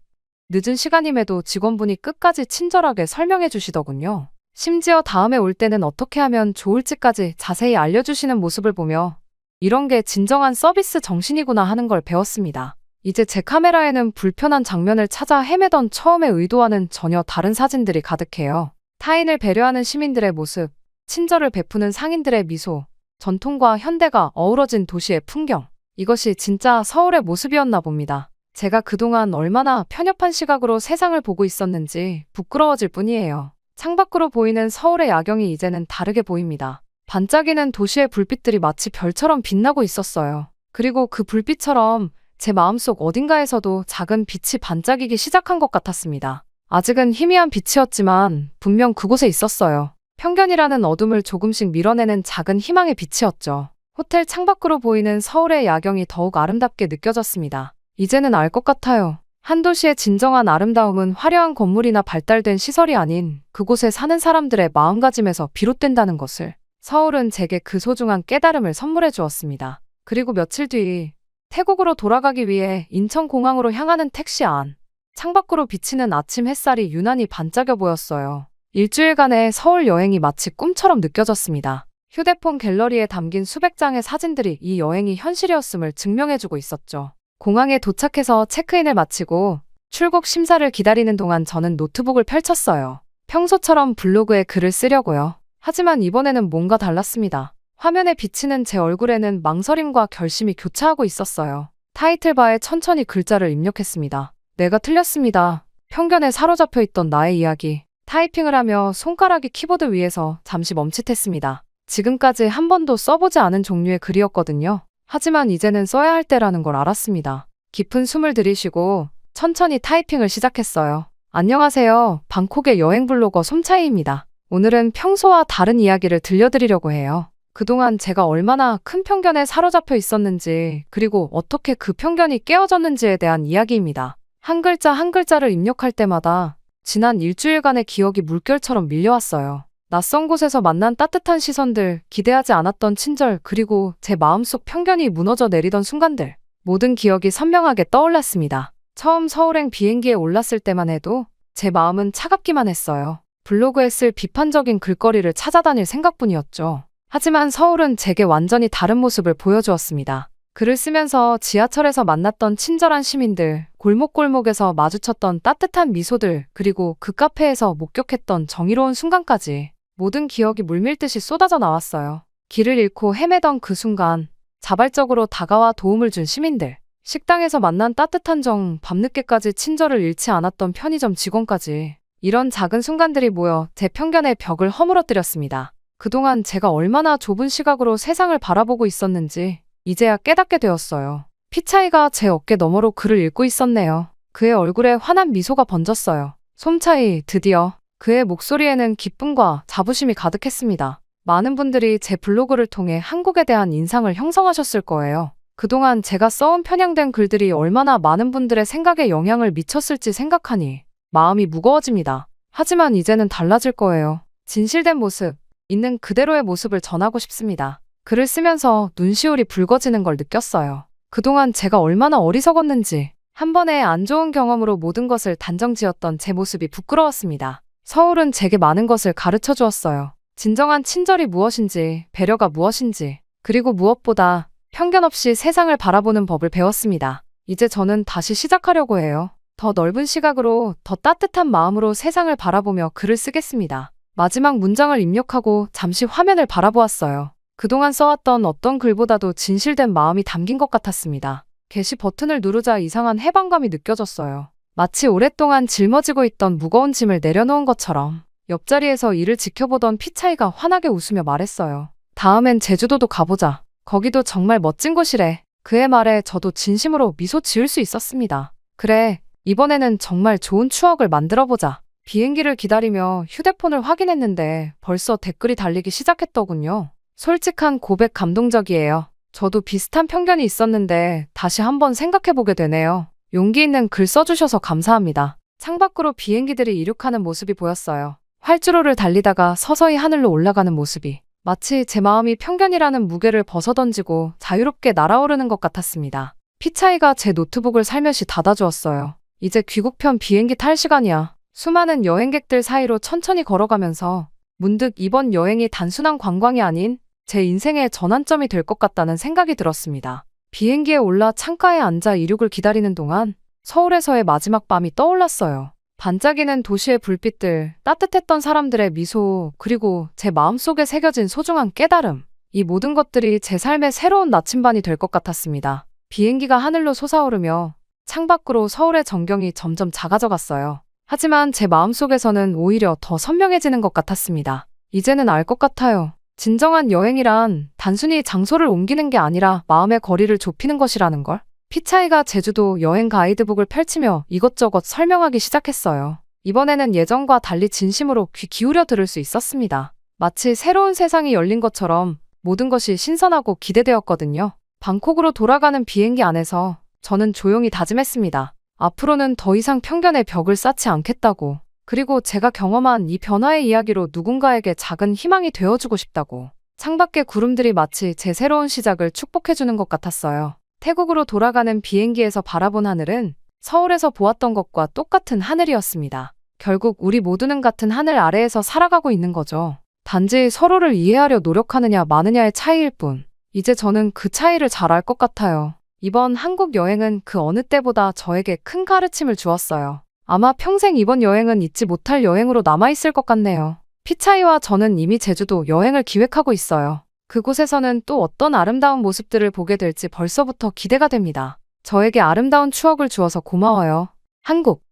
늦은 시간임에도 직원분이 끝까지 친절하게 설명해 주시더군요. 심지어 다음에 올 때는 어떻게 하면 좋을지까지 자세히 알려주시는 모습을 보며 이런 게 진정한 서비스 정신이구나 하는 걸 배웠습니다. 이제 제 카메라에는 불편한 장면을 찾아 헤매던 처음의 의도와는 전혀 다른 사진들이 가득해요. 타인을 배려하는 시민들의 모습, 친절을 베푸는 상인들의 미소, 전통과 현대가 어우러진 도시의 풍경. 이것이 진짜 서울의 모습이었나 봅니다. 제가 그동안 얼마나 편협한 시각으로 세상을 보고 있었는지 부끄러워질 뿐이에요. 창밖으로 보이는 서울의 야경이 이제는 다르게 보입니다. 반짝이는 도시의 불빛들이 마치 별처럼 빛나고 있었어요. 그리고 그 불빛처럼 제 마음속 어딘가에서도 작은 빛이 반짝이기 시작한 것 같았습니다. 아직은 희미한 빛이었지만 분명 그곳에 있었어요. 편견이라는 어둠을 조금씩 밀어내는 작은 희망의 빛이었죠. 호텔 창밖으로 보이는 서울의 야경이 더욱 아름답게 느껴졌습니다. 이제는 알 것 같아요. 한 도시의 진정한 아름다움은 화려한 건물이나 발달된 시설이 아닌 그곳에 사는 사람들의 마음가짐에서 비롯된다는 것을. 서울은 제게 그 소중한 깨달음을 선물해 주었습니다. 그리고 며칠 뒤 태국으로 돌아가기 위해 인천공항으로 향하는 택시 안. 창밖으로 비치는 아침 햇살이 유난히 반짝여 보였어요. 일주일간의 서울 여행이 마치 꿈처럼 느껴졌습니다. 휴대폰 갤러리에 담긴 수백 장의 사진들이 이 여행이 현실이었음을 증명해주고 있었죠. 공항에 도착해서 체크인을 마치고 출국 심사를 기다리는 동안 저는 노트북을 펼쳤어요. 평소처럼 블로그에 글을 쓰려고요. 하지만 이번에는 뭔가 달랐습니다. 화면에 비치는 제 얼굴에는 망설임과 결심이 교차하고 있었어요. 타이틀바에 천천히 글자를 입력했습니다. 내가 틀렸습니다. 편견에 사로잡혀 있던 나의 이야기. 타이핑을 하며 손가락이 키보드 위에서 잠시 멈칫했습니다. 지금까지 한 번도 써보지 않은 종류의 글이었거든요. 하지만 이제는 써야 할 때라는 걸 알았습니다. 깊은 숨을 들이쉬고 천천히 타이핑을 시작했어요. 안녕하세요. 방콕의 여행 블로거 솜차이입니다. 오늘은 평소와 다른 이야기를 들려드리려고 해요. 그동안 제가 얼마나 큰 편견에 사로잡혀 있었는지, 그리고 어떻게 그 편견이 깨어졌는지에 대한 이야기입니다. 한 글자 한 글자를 입력할 때마다 지난 일주일간의 기억이 물결처럼 밀려왔어요. 낯선 곳에서 만난 따뜻한 시선들, 기대하지 않았던 친절, 그리고 제 마음속 편견이 무너져 내리던 순간들. 모든 기억이 선명하게 떠올랐습니다. 처음 서울행 비행기에 올랐을 때만 해도 제 마음은 차갑기만 했어요. 블로그에 쓸 비판적인 글거리를 찾아다닐 생각뿐이었죠. 하지만 서울은 제게 완전히 다른 모습을 보여주었습니다. 글을 쓰면서 지하철에서 만났던 친절한 시민들, 골목골목에서 마주쳤던 따뜻한 미소들, 그리고 그 카페에서 목격했던 정의로운 순간까지 모든 기억이 물밀듯이 쏟아져 나왔어요. 길을 잃고 헤매던 그 순간, 자발적으로 다가와 도움을 준 시민들, 식당에서 만난 따뜻한 정, 밤늦게까지 친절을 잃지 않았던 편의점 직원까지 이런 작은 순간들이 모여 제 편견의 벽을 허물어뜨렸습니다. 그동안 제가 얼마나 좁은 시각으로 세상을 바라보고 있었는지 이제야 깨닫게 되었어요. 피차이가 제 어깨 너머로 글을 읽고 있었네요. 그의 얼굴에 환한 미소가 번졌어요. 솜차이, 드디어. 그의 목소리에는 기쁨과 자부심이 가득했습니다. 많은 분들이 제 블로그를 통해 한국에 대한 인상을 형성하셨을 거예요. 그동안 제가 써온 편향된 글들이 얼마나 많은 분들의 생각에 영향을 미쳤을지 생각하니 마음이 무거워집니다. 하지만 이제는 달라질 거예요. 진실된 모습, 있는 그대로의 모습을 전하고 싶습니다. 글을 쓰면서 눈시울이 붉어지는 걸 느꼈어요. 그동안 제가 얼마나 어리석었는지, 한 번의 안 좋은 경험으로 모든 것을 단정지었던 제 모습이 부끄러웠습니다. 서울은 제게 많은 것을 가르쳐 주었어요. 진정한 친절이 무엇인지, 배려가 무엇인지, 그리고 무엇보다 편견 없이 세상을 바라보는 법을 배웠습니다. 이제 저는 다시 시작하려고 해요. 더 넓은 시각으로, 더 따뜻한 마음으로 세상을 바라보며 글을 쓰겠습니다. 마지막 문장을 입력하고 잠시 화면을 바라보았어요. 그동안 써왔던 어떤 글보다도 진실된 마음이 담긴 것 같았습니다. 게시 버튼을 누르자 이상한 해방감이 느껴졌어요. 마치 오랫동안 짊어지고 있던 무거운 짐을 내려놓은 것처럼. 옆자리에서 이를 지켜보던 피차이가 환하게 웃으며 말했어요. 다음엔 제주도도 가보자. 거기도 정말 멋진 곳이래. 그의 말에 저도 진심으로 미소 지을 수 있었습니다. 그래, 이번에는 정말 좋은 추억을 만들어보자. 비행기를 기다리며 휴대폰을 확인했는데 벌써 댓글이 달리기 시작했더군요. 솔직한 고백 감동적이에요. 저도 비슷한 편견이 있었는데 다시 한번 생각해보게 되네요. 용기 있는 글 써주셔서 감사합니다. 창밖으로 비행기들이 이륙하는 모습이 보였어요. 활주로를 달리다가 서서히 하늘로 올라가는 모습이 마치 제 마음이 편견이라는 무게를 벗어던지고 자유롭게 날아오르는 것 같았습니다. 피차이가 제 노트북을 살며시 닫아주었어요. 이제 귀국편 비행기 탈 시간이야. 수많은 여행객들 사이로 천천히 걸어가면서 문득 이번 여행이 단순한 관광이 아닌 제 인생의 전환점이 될 것 같다는 생각이 들었습니다. 비행기에 올라 창가에 앉아 이륙을 기다리는 동안 서울에서의 마지막 밤이 떠올랐어요. 반짝이는 도시의 불빛들, 따뜻했던 사람들의 미소, 그리고 제 마음속에 새겨진 소중한 깨달음. 이 모든 것들이 제 삶의 새로운 나침반이 될 것 같았습니다. 비행기가 하늘로 솟아오르며 창밖으로 서울의 전경이 점점 작아져 갔어요. 하지만 제 마음속에서는 오히려 더 선명해지는 것 같았습니다. 이제는 알 것 같아요. 진정한 여행이란 단순히 장소를 옮기는 게 아니라 마음의 거리를 좁히는 것이라는 걸. 피차이가 제주도 여행 가이드북을 펼치며 이것저것 설명하기 시작했어요. 이번에는 예전과 달리 진심으로 귀 기울여 들을 수 있었습니다. 마치 새로운 세상이 열린 것처럼 모든 것이 신선하고 기대되었거든요. 방콕으로 돌아가는 비행기 안에서 저는 조용히 다짐했습니다. 앞으로는 더 이상 편견의 벽을 쌓지 않겠다고. 그리고 제가 경험한 이 변화의 이야기로 누군가에게 작은 희망이 되어주고 싶다고. 창밖의 구름들이 마치 제 새로운 시작을 축복해주는 것 같았어요. 태국으로 돌아가는 비행기에서 바라본 하늘은 서울에서 보았던 것과 똑같은 하늘이었습니다. 결국 우리 모두는 같은 하늘 아래에서 살아가고 있는 거죠. 단지 서로를 이해하려 노력하느냐 마느냐의 차이일 뿐. 이제 저는 그 차이를 잘 알 것 같아요. 이번 한국 여행은 그 어느 때보다 저에게 큰 가르침을 주었어요. 아마 평생 이번 여행은 잊지 못할 여행으로 남아있을 것 같네요. 피차이와 저는 이미 제주도 여행을 기획하고 있어요. 그곳에서는 또 어떤 아름다운 모습들을 보게 될지 벌써부터 기대가 됩니다. 저에게 아름다운 추억을 주어서 고마워요. 한국.